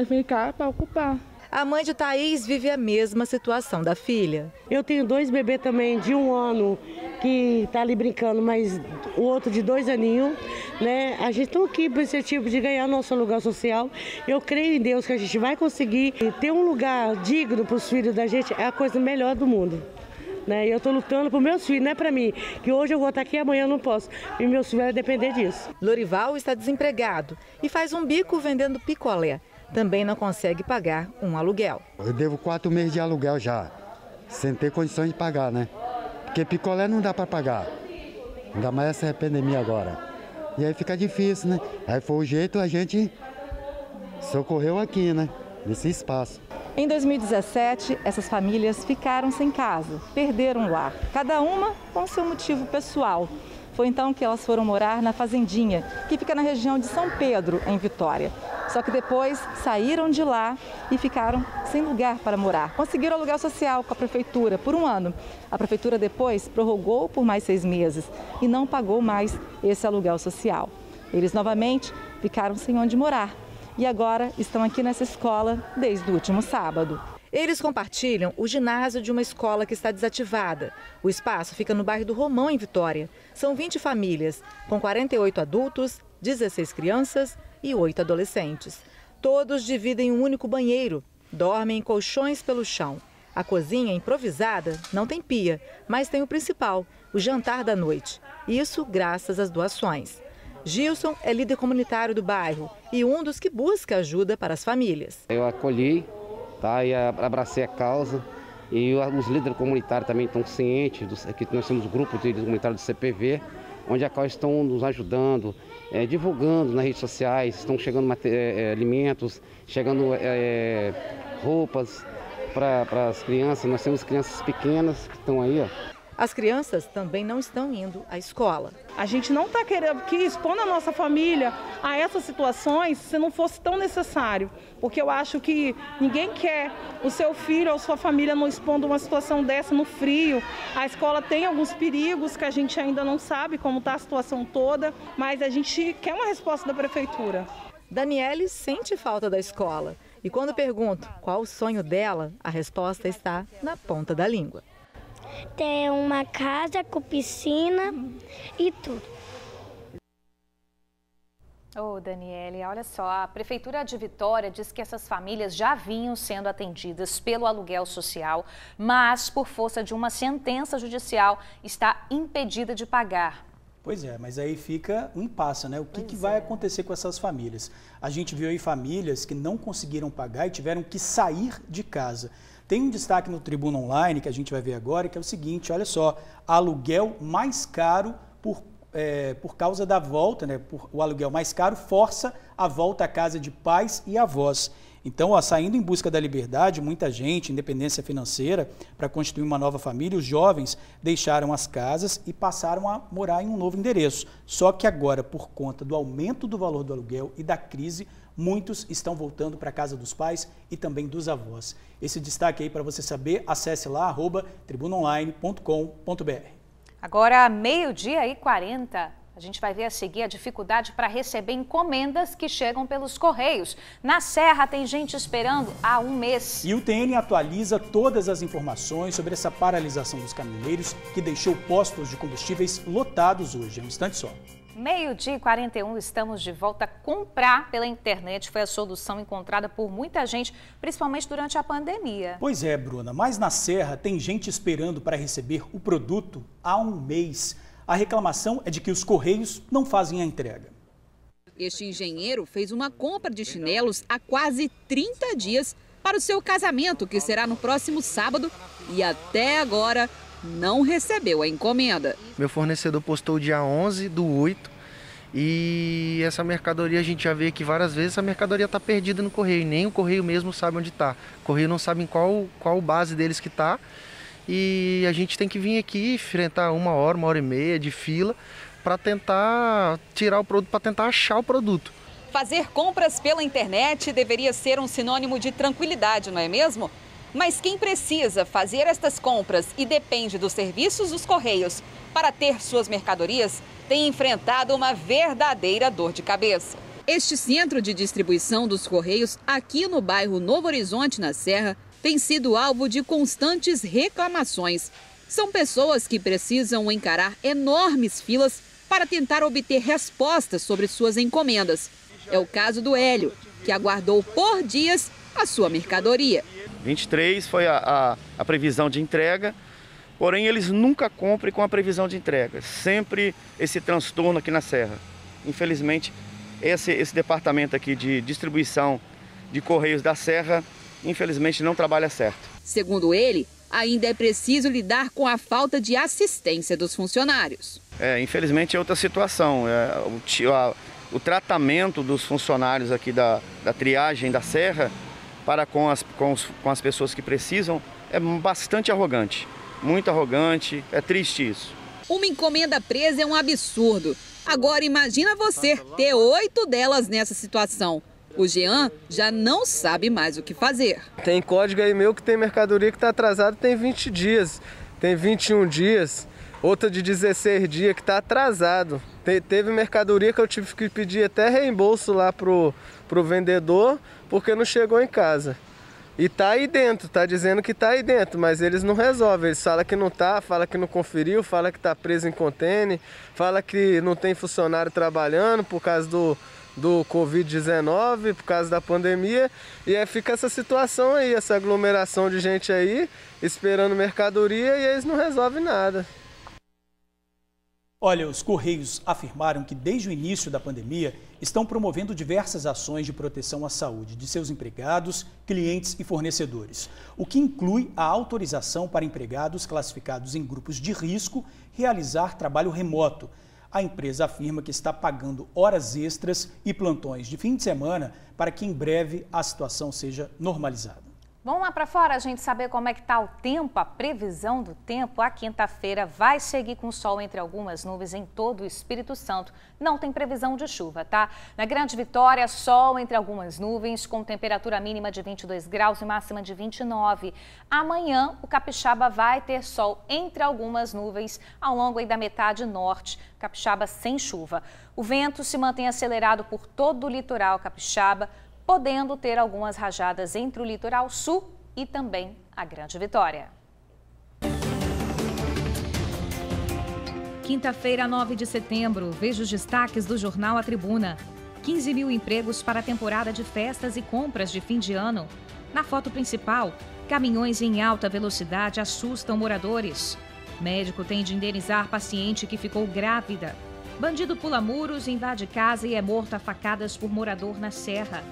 vim cá para ocupar. A mãe de Thaís vive a mesma situação da filha. Eu tenho 2 bebês também de 1 ano que tá ali brincando, mas o outro de 2 aninhos, né? A gente está aqui para esse tipo de ganhar nosso lugar social. Eu creio em Deus que a gente vai conseguir ter um lugar digno para os filhos da gente, é a coisa melhor do mundo. Né? Eu estou lutando para meus filhos, não é para mim, que hoje eu vou estar aqui e amanhã eu não posso. E meus filhos vão depender disso. Lorival está desempregado e faz um bico vendendo picolé. Também não consegue pagar um aluguel. Eu devo 4 meses de aluguel já, sem ter condições de pagar, né? Porque picolé não dá para pagar, ainda mais essa pandemia agora. E aí fica difícil, né? Aí foi o jeito, a gente socorreu aqui, né? Nesse espaço. Em 2017, essas famílias ficaram sem casa, perderam o lar, cada uma com seu motivo pessoal. Foi então que elas foram morar na Fazendinha, que fica na região de São Pedro, em Vitória. Só que depois saíram de lá e ficaram sem lugar para morar. Conseguiram aluguel social com a prefeitura por 1 ano. A prefeitura depois prorrogou por mais 6 meses e não pagou mais esse aluguel social. Eles novamente ficaram sem onde morar e agora estão aqui nessa escola desde o último sábado. Eles compartilham o ginásio de uma escola que está desativada. O espaço fica no bairro do Romão, em Vitória. São 20 famílias, com 48 adultos, 16 crianças e 8 adolescentes. Todos dividem um único banheiro, dormem em colchões pelo chão. A cozinha improvisada não tem pia, mas tem o principal, o jantar da noite. Isso graças às doações. Gilson é líder comunitário do bairro e um dos que busca ajuda para as famílias. Eu acolhi, tá, e abracei a causa e os líderes comunitários também estão cientes, que nós temos um grupo de líderes comunitários do CPV, onde a causa estão nos ajudando, divulgando nas redes sociais, estão chegando alimentos, chegando roupas para as crianças. Nós temos crianças pequenas que estão aí, ó. As crianças também não estão indo à escola. A gente não está querendo que expondo a nossa família a essas situações se não fosse tão necessário. Porque eu acho que ninguém quer o seu filho ou sua família não expondo uma situação dessa no frio. A escola tem alguns perigos que a gente ainda não sabe como está a situação toda, mas a gente quer uma resposta da prefeitura. Daniele sente falta da escola e quando pergunto qual o sonho dela, a resposta está na ponta da língua. Ter uma casa com piscina e tudo. Ô, Daniele, olha só, a Prefeitura de Vitória diz que essas famílias já vinham sendo atendidas pelo aluguel social, mas por força de uma sentença judicial está impedida de pagar. Pois é, mas aí fica um impasse, né? O que vai acontecer com essas famílias? A gente viu aí famílias que não conseguiram pagar e tiveram que sair de casa. Tem um destaque no Tribuna Online, que a gente vai ver agora, que é o seguinte, olha só, aluguel mais caro por causa da volta, né? O aluguel mais caro força a volta à casa de pais e avós. Então, saindo em busca da liberdade, muita gente, independência financeira, para constituir uma nova família, os jovens deixaram as casas e passaram a morar em um novo endereço. Só que agora, por conta do aumento do valor do aluguel e da crise, Muitos estão voltando para a casa dos pais e também dos avós. Esse destaque aí para você saber, acesse lá @tribunaonline.com.br. Agora, 12h40. A gente vai ver a seguir a dificuldade para receber encomendas que chegam pelos Correios. Na Serra tem gente esperando há um mês. E o TN atualiza todas as informações sobre essa paralisação dos caminhoneiros que deixou postos de combustíveis lotados hoje. É um instante só. 12h41, estamos de volta. Comprar pela internet foi a solução encontrada por muita gente, principalmente durante a pandemia. Pois é, Bruna, mas na Serra tem gente esperando para receber o produto há um mês. A reclamação é de que os Correios não fazem a entrega. Este engenheiro fez uma compra de chinelos há quase 30 dias para o seu casamento, que será no próximo sábado, e até agora não recebeu a encomenda. Meu fornecedor postou dia 11/8 e essa mercadoria a gente já vê aqui várias vezes, a mercadoria está perdida no Correio, nem o Correio mesmo sabe onde está. O Correio não sabe em qual base deles que está. E a gente tem que vir aqui enfrentar 1 hora e meia de fila para tentar tirar o produto, para tentar achar o produto. Fazer compras pela internet deveria ser um sinônimo de tranquilidade, não é mesmo? Mas quem precisa fazer estas compras e depende dos serviços dos Correios para ter suas mercadorias tem enfrentado uma verdadeira dor de cabeça. Este centro de distribuição dos Correios, aqui no bairro Novo Horizonte, na Serra, tem sido alvo de constantes reclamações. São pessoas que precisam encarar enormes filas para tentar obter respostas sobre suas encomendas. É o caso do Hélio, que aguardou por dias a sua mercadoria. 23 foi a previsão de entrega, porém eles nunca cumprem com a previsão de entrega. Sempre esse transtorno aqui na Serra. Infelizmente, esse departamento aqui de distribuição de Correios da Serra infelizmente não trabalha certo. Segundo ele, ainda é preciso lidar com a falta de assistência dos funcionários. Infelizmente é outra situação. O tratamento dos funcionários aqui da triagem da Serra para com as pessoas que precisam é bastante arrogante. Muito arrogante, é triste isso. Uma encomenda presa é um absurdo. Agora imagina você ter 8 delas nessa situação. O Jean já não sabe mais o que fazer. Tem código aí meu que tem mercadoria que está atrasada, tem 20 dias, tem 21 dias, outra de 16 dias que está atrasado. Teve mercadoria que eu tive que pedir até reembolso lá pro vendedor, porque não chegou em casa. E tá aí dentro, tá dizendo que tá aí dentro, mas eles não resolvem. Eles falam que não tá, falam que não conferiu, falam que tá preso em contêiner, falam que não tem funcionário trabalhando por causa do Covid-19, por causa da pandemia, e fica essa situação aí, essa aglomeração de gente aí, esperando mercadoria, e eles não resolvem nada. Olha, os Correios afirmaram que desde o início da pandemia estão promovendo diversas ações de proteção à saúde de seus empregados, clientes e fornecedores, o que inclui a autorização para empregados classificados em grupos de risco realizar trabalho remoto. A empresa afirma que está pagando horas extras e plantões de fim de semana para que em breve a situação seja normalizada. Vamos lá para fora a gente saber como é que está o tempo, a previsão do tempo. A quinta-feira vai seguir com sol entre algumas nuvens em todo o Espírito Santo. Não tem previsão de chuva, tá? Na Grande Vitória, sol entre algumas nuvens, com temperatura mínima de 22 graus e máxima de 29. Amanhã, o Capixaba vai ter sol entre algumas nuvens ao longo aí da metade norte. Capixaba sem chuva. O vento se mantém acelerado por todo o litoral capixaba, podendo ter algumas rajadas entre o litoral sul e também a Grande Vitória. Quinta-feira, 9 de setembro, veja os destaques do jornal A Tribuna. 15 mil empregos para a temporada de festas e compras de fim de ano. Na foto principal, caminhões em alta velocidade assustam moradores. Médico tem de indenizar paciente que ficou grávida. Bandido pula muros, invade casa e é morto a facadas por morador na Serra.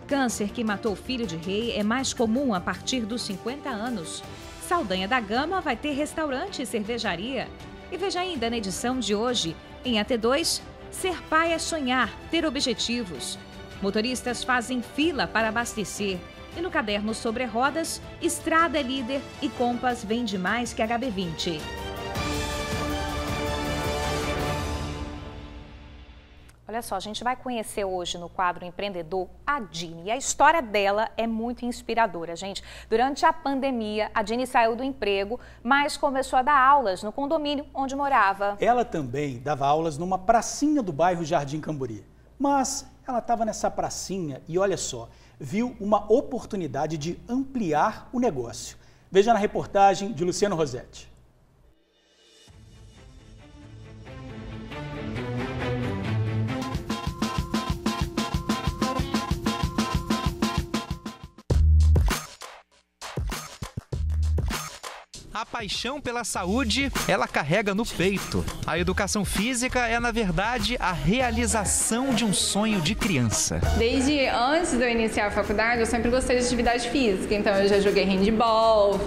Câncer que matou filho de rei é mais comum a partir dos 50 anos. Saldanha da Gama vai ter restaurante e cervejaria. E veja ainda na edição de hoje, em AT2, ser pai é sonhar, ter objetivos. Motoristas fazem fila para abastecer. E no caderno sobre rodas, Estrada é líder e Compass vende mais que HB20. Olha Olha só, a gente vai conhecer hoje no quadro Empreendedor a Dini. E a história dela é muito inspiradora, gente. Durante a pandemia, a Dini saiu do emprego, mas começou a dar aulas no condomínio onde morava. Ela também dava aulas numa pracinha do bairro Jardim Camburi. Mas ela estava nessa pracinha e, olha só, viu uma oportunidade de ampliar o negócio. Veja na reportagem de Luciano Rosetti. A paixão pela saúde, ela carrega no peito. A educação física é, na verdade, a realização de um sonho de criança. Desde antes de eu iniciar a faculdade, eu sempre gostei de atividade física. Então, eu já joguei handball,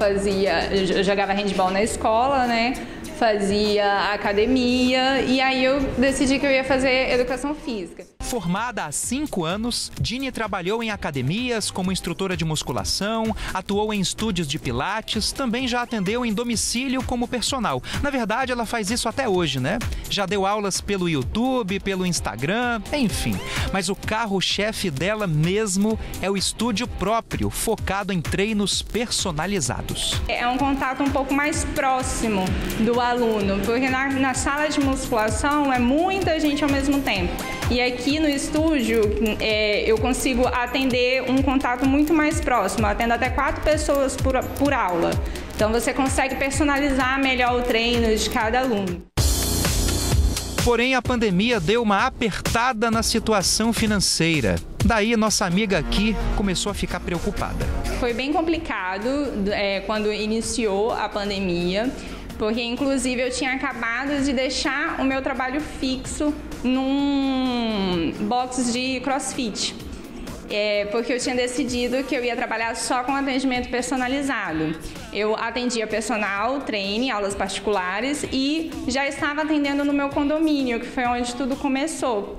eu jogava handball na escola, né? Fazia academia e aí eu decidi que eu ia fazer educação física. Formada há 5 anos, Dini trabalhou em academias como instrutora de musculação, atuou em estúdios de pilates, também já atendeu em domicílio como personal. Na verdade, ela faz isso até hoje, né? Já deu aulas pelo YouTube, pelo Instagram, enfim. Mas o carro-chefe dela mesmo é o estúdio próprio, focado em treinos personalizados. É um contato um pouco mais próximo do aluno, porque na sala de musculação é muita gente ao mesmo tempo. E aqui no estúdio eu consigo atender um contato muito mais próximo, eu atendo até 4 pessoas por aula. Então você consegue personalizar melhor o treino de cada aluno. Porém, a pandemia deu uma apertada na situação financeira. Daí, nossa amiga aqui começou a ficar preocupada. Foi bem complicado quando iniciou a pandemia, porque inclusive eu tinha acabado de deixar o meu trabalho fixo num box de CrossFit. Porque eu tinha decidido que eu ia trabalhar só com atendimento personalizado. Eu atendia personal, treine, aulas particulares e já estava atendendo no meu condomínio, que foi onde tudo começou.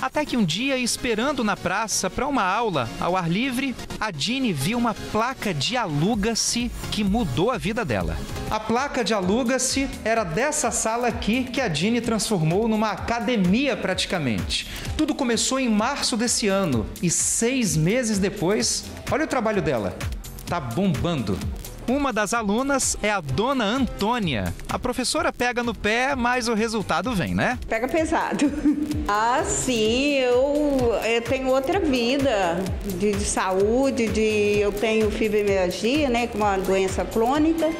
Até que um dia, esperando na praça para uma aula ao ar livre, a Dini viu uma placa de Aluga-se que mudou a vida dela. A placa de Aluga-se era dessa sala aqui que a Dini transformou numa academia praticamente. Tudo começou em março desse ano e 6 meses depois, olha o trabalho dela, tá bombando. Uma das alunas é a dona Antônia. A professora pega no pé, mas o resultado vem, né? Pega pesado. Ah, sim, eu tenho outra vida de saúde, eu tenho fibromialgia, né, com uma doença crônica.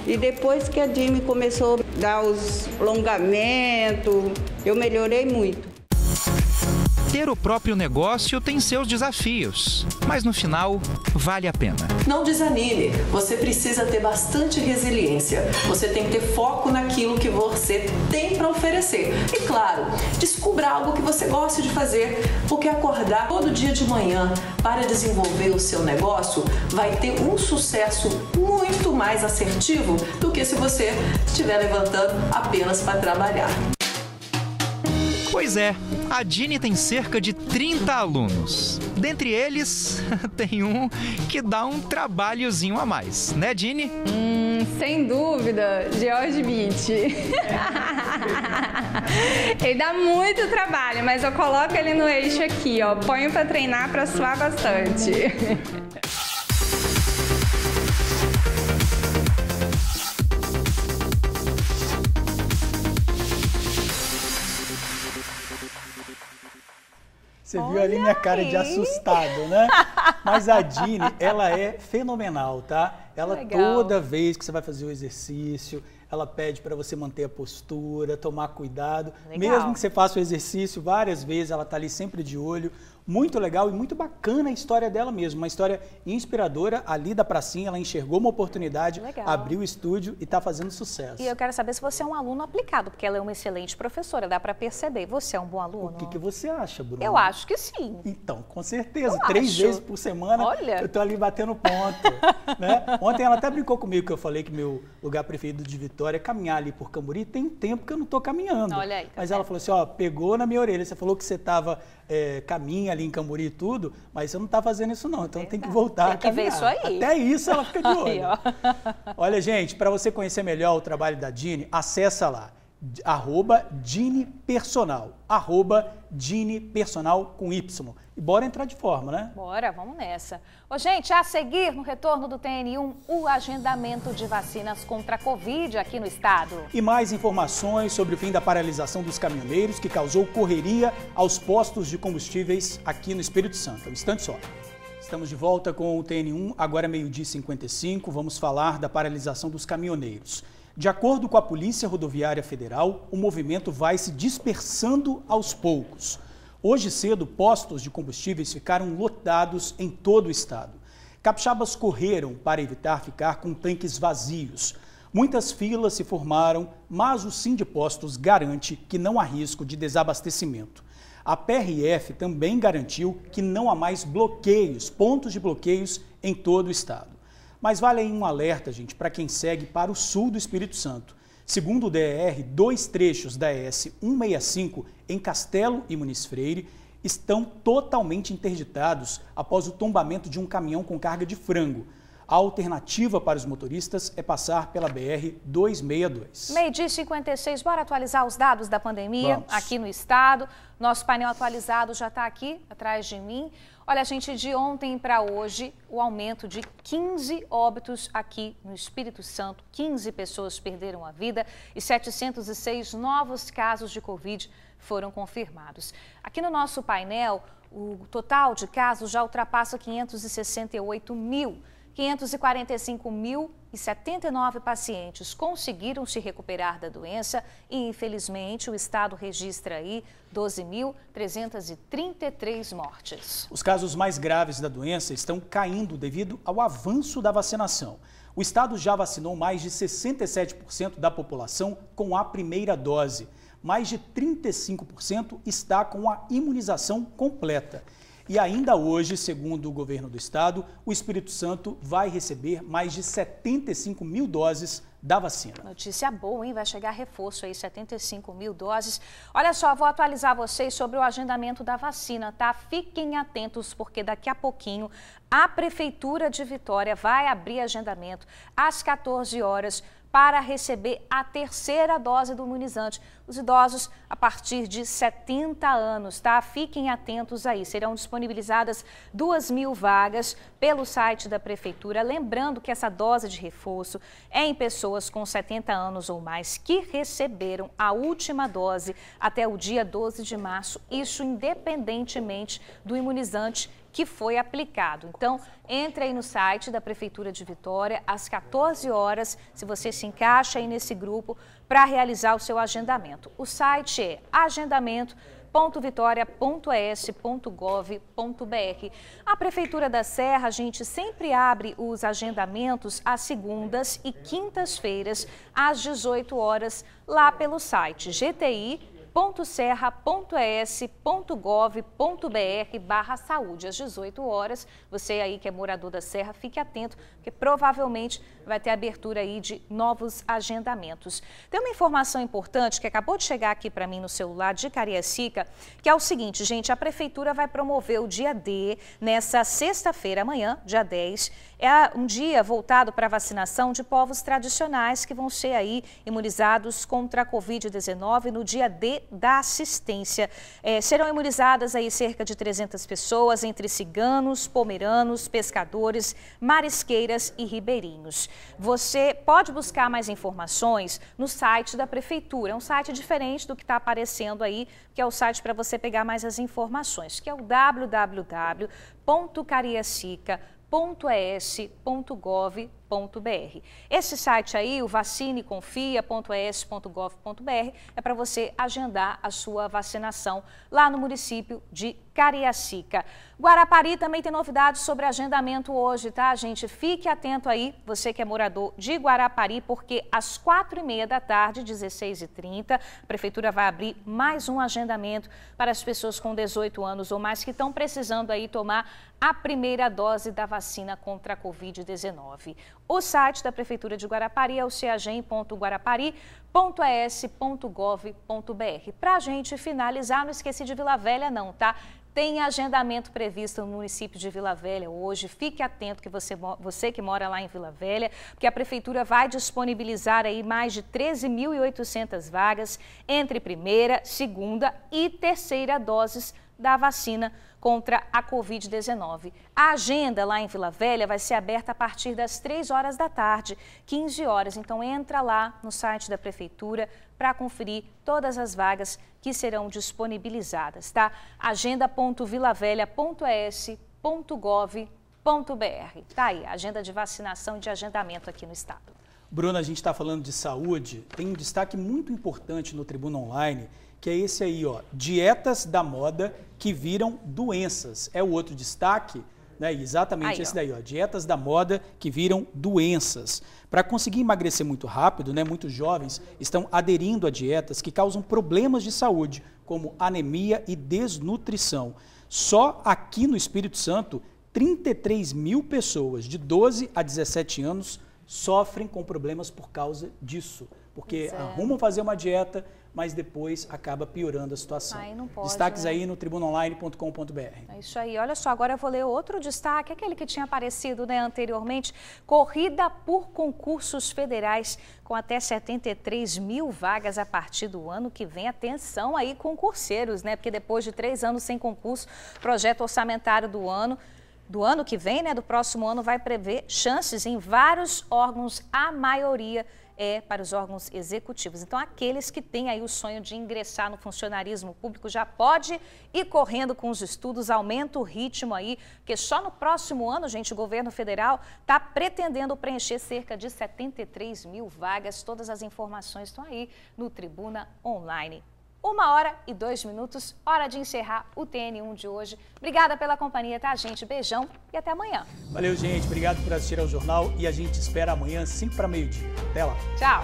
E depois que a Dini começou a dar os alongamentos, eu melhorei muito. Ter o próprio negócio tem seus desafios, mas no final vale a pena. Não desanime, você precisa ter bastante resiliência. Você tem que ter foco naquilo que você tem para oferecer. E claro, descubra algo que você gosta de fazer, porque acordar todo dia de manhã para desenvolver o seu negócio vai ter um sucesso muito mais assertivo do que se você estiver levantando apenas para trabalhar. Pois é, a Dini tem cerca de 30 alunos. Dentre eles, tem um que dá um trabalhozinho a mais, né, Dini? Sem dúvida, George Beach. Ele dá muito trabalho, mas eu coloco ele no eixo aqui, ó. Ponho pra treinar pra suar bastante. Você viu ali minha cara de assustado, né? Mas a Dini, ela é fenomenal, tá? Ela toda vez que você vai fazer o exercício, ela pede para você manter a postura, tomar cuidado. Mesmo que você faça o exercício várias vezes, ela tá ali sempre de olho. Muito legal e muito bacana a história dela mesmo. Uma história inspiradora ali da pracinha. Ela enxergou uma oportunidade, abriu o estúdio e está fazendo sucesso. E eu quero saber se você é um aluno aplicado, porque ela é uma excelente professora, dá para perceber. Você é um bom aluno? O que você acha, Bruna? Eu acho que sim. Então, com certeza. 3 vezes por semana, eu tô ali batendo ponto. Né? Ontem ela até brincou comigo que eu falei que meu lugar preferido de Vitória é caminhar ali por Camburi. Tem tempo que eu não tô caminhando. Olha aí, mas ela falou assim, ó, pegou na minha orelha. Você falou que você tava caminha ali em Camburi e tudo, mas você não tá fazendo isso não. Então tem que voltar a caminhar. Tem que ver isso aí. Até isso ela fica de olho. Olha, gente, para você conhecer melhor o trabalho da Dini, acessa lá @DiniPersonal, @DiniPersonal com Y. E bora entrar de forma, né? Bora, vamos nessa. Ô, gente, a seguir, no retorno do TN1, o agendamento de vacinas contra a Covid aqui no estado. E mais informações sobre o fim da paralisação dos caminhoneiros que causou correria aos postos de combustíveis aqui no Espírito Santo. Um instante só. Estamos de volta com o TN1, agora meio-dia e 55. Vamos falar da paralisação dos caminhoneiros. De acordo com a Polícia Rodoviária Federal, o movimento vai se dispersando aos poucos. Hoje cedo, postos de combustíveis ficaram lotados em todo o estado. Capixabas correram para evitar ficar com tanques vazios. Muitas filas se formaram, mas o Sindipostos garante que não há risco de desabastecimento. A PRF também garantiu que não há mais bloqueios, pontos de bloqueios em todo o estado. Mas vale aí um alerta, gente, para quem segue para o sul do Espírito Santo. Segundo o DER, 2 trechos da ES 165 em Castelo e Muniz Freire estão totalmente interditados após o tombamento de um caminhão com carga de frango. A alternativa para os motoristas é passar pela BR-262. Meio-dia e 56, bora atualizar os dados da pandemia aqui no estado. Nosso painel atualizado já está aqui, atrás de mim. Olha, gente, de ontem para hoje, o aumento de 15 óbitos aqui no Espírito Santo. 15 pessoas perderam a vida e 706 novos casos de Covid foram confirmados. Aqui no nosso painel, o total de casos já ultrapassa 568 mil. 545.079 pacientes conseguiram se recuperar da doença e, infelizmente, o estado registra aí 12.333 mortes. Os casos mais graves da doença estão caindo devido ao avanço da vacinação. O estado já vacinou mais de 67% da população com a primeira dose. Mais de 35% está com a imunização completa. E ainda hoje, segundo o governo do estado, o Espírito Santo vai receber mais de 75 mil doses da vacina. Notícia boa, hein? Vai chegar reforço aí, 75 mil doses. Olha só, vou atualizar vocês sobre o agendamento da vacina, tá? Fiquem atentos, porque daqui a pouquinho a Prefeitura de Vitória vai abrir agendamento às 14 horas para receber a terceira dose do imunizante. Os idosos a partir de 70 anos, tá? Fiquem atentos aí. Serão disponibilizadas 2.000 vagas pelo site da Prefeitura. Lembrando que essa dose de reforço é em pessoas com 70 anos ou mais que receberam a última dose até o dia 12 de março. Isso independentemente do imunizante que foi aplicado. Então, entre aí no site da Prefeitura de Vitória às 14 horas, se você se encaixa aí nesse grupo, para realizar o seu agendamento. O site é agendamento.vitoria.es.gov.br. A Prefeitura da Serra, gente, sempre abre os agendamentos às segundas e quintas-feiras, às 18 horas, lá pelo site gti.serra.es.gov.br/saúde. Às 18 horas, você aí que é morador da Serra, fique atento, porque provavelmente vai ter abertura aí de novos agendamentos. Tem uma informação importante que acabou de chegar aqui para mim no celular de Cariacica, que é o seguinte, gente, a Prefeitura vai promover o dia D nessa sexta-feira, amanhã, dia 10. É um dia voltado para a vacinação de povos tradicionais que vão ser aí imunizados contra a Covid-19 no dia D da assistência. Serão imunizadas aí cerca de 300 pessoas, entre ciganos, pomeranos, pescadores, marisqueiras e ribeirinhos. Você pode buscar mais informações no site da Prefeitura. É um site diferente do que está aparecendo aí, que é o site para você pegar mais as informações, que é o www.cariacica.es.gov.br. Esse site aí, o vacineconfia.es.gov.br, é para você agendar a sua vacinação lá no município de Cariacica. Guarapari também tem novidades sobre agendamento hoje, tá, gente? Fique atento aí, você que é morador de Guarapari, porque às 4h30 da tarde, 16h30, a Prefeitura vai abrir mais um agendamento para as pessoas com 18 anos ou mais que estão precisando aí tomar a primeira dose da vacina contra a Covid-19. O site da Prefeitura de Guarapari é o cagem.guarapari.es.gov.br. Para a gente finalizar, não esqueci de Vila Velha não, tá? tem agendamento previsto no município de Vila Velha hoje. Fique atento que você que mora lá em Vila Velha, porque a Prefeitura vai disponibilizar aí mais de 13.800 vagas entre primeira, segunda e terceira doses da vacina contra a Covid-19. A agenda lá em Vila Velha vai ser aberta a partir das 3 horas da tarde, 15 horas. Então entra lá no site da Prefeitura para conferir todas as vagas que serão disponibilizadas, tá? agenda.vilavelha.es.gov.br. Tá aí, agenda de vacinação e de agendamento aqui no estado. Bruna, a gente está falando de saúde, tem um destaque muito importante no Tribuna Online, que é esse aí, ó, dietas da moda que viram doenças. É o outro destaque, né? Exatamente aí, esse daí, ó, dietas da moda que viram doenças. Para conseguir emagrecer muito rápido, né, muitos jovens estão aderindo a dietas que causam problemas de saúde, como anemia e desnutrição. Só aqui no Espírito Santo, 33 mil pessoas de 12 a 17 anos sofrem com problemas por causa disso. Porque arrumam fazer uma dieta, mas depois acaba piorando a situação. Aí não pode, Destaques né? aí no tribunaonline.com.br. É isso aí. Olha só, agora eu vou ler outro destaque, aquele que tinha aparecido, né, anteriormente. Corrida por concursos federais com até 73 mil vagas a partir do ano que vem. Atenção aí, concurseiros, né? Porque depois de 3 anos sem concurso, projeto orçamentário do ano que vem, né, do próximo ano, vai prever chances em vários órgãos, a maioria para os órgãos executivos. Então, aqueles que têm aí o sonho de ingressar no funcionarismo público já pode ir correndo com os estudos, aumenta o ritmo aí, porque só no próximo ano, gente, o governo federal está pretendendo preencher cerca de 73 mil vagas. Todas as informações estão aí no Tribuna Online. 1h02, hora de encerrar o TN1 de hoje. Obrigada pela companhia, tá, gente? Beijão e até amanhã. Valeu, gente. Obrigado por assistir ao jornal e a gente espera amanhã, 5 para meio-dia. Até lá. Tchau.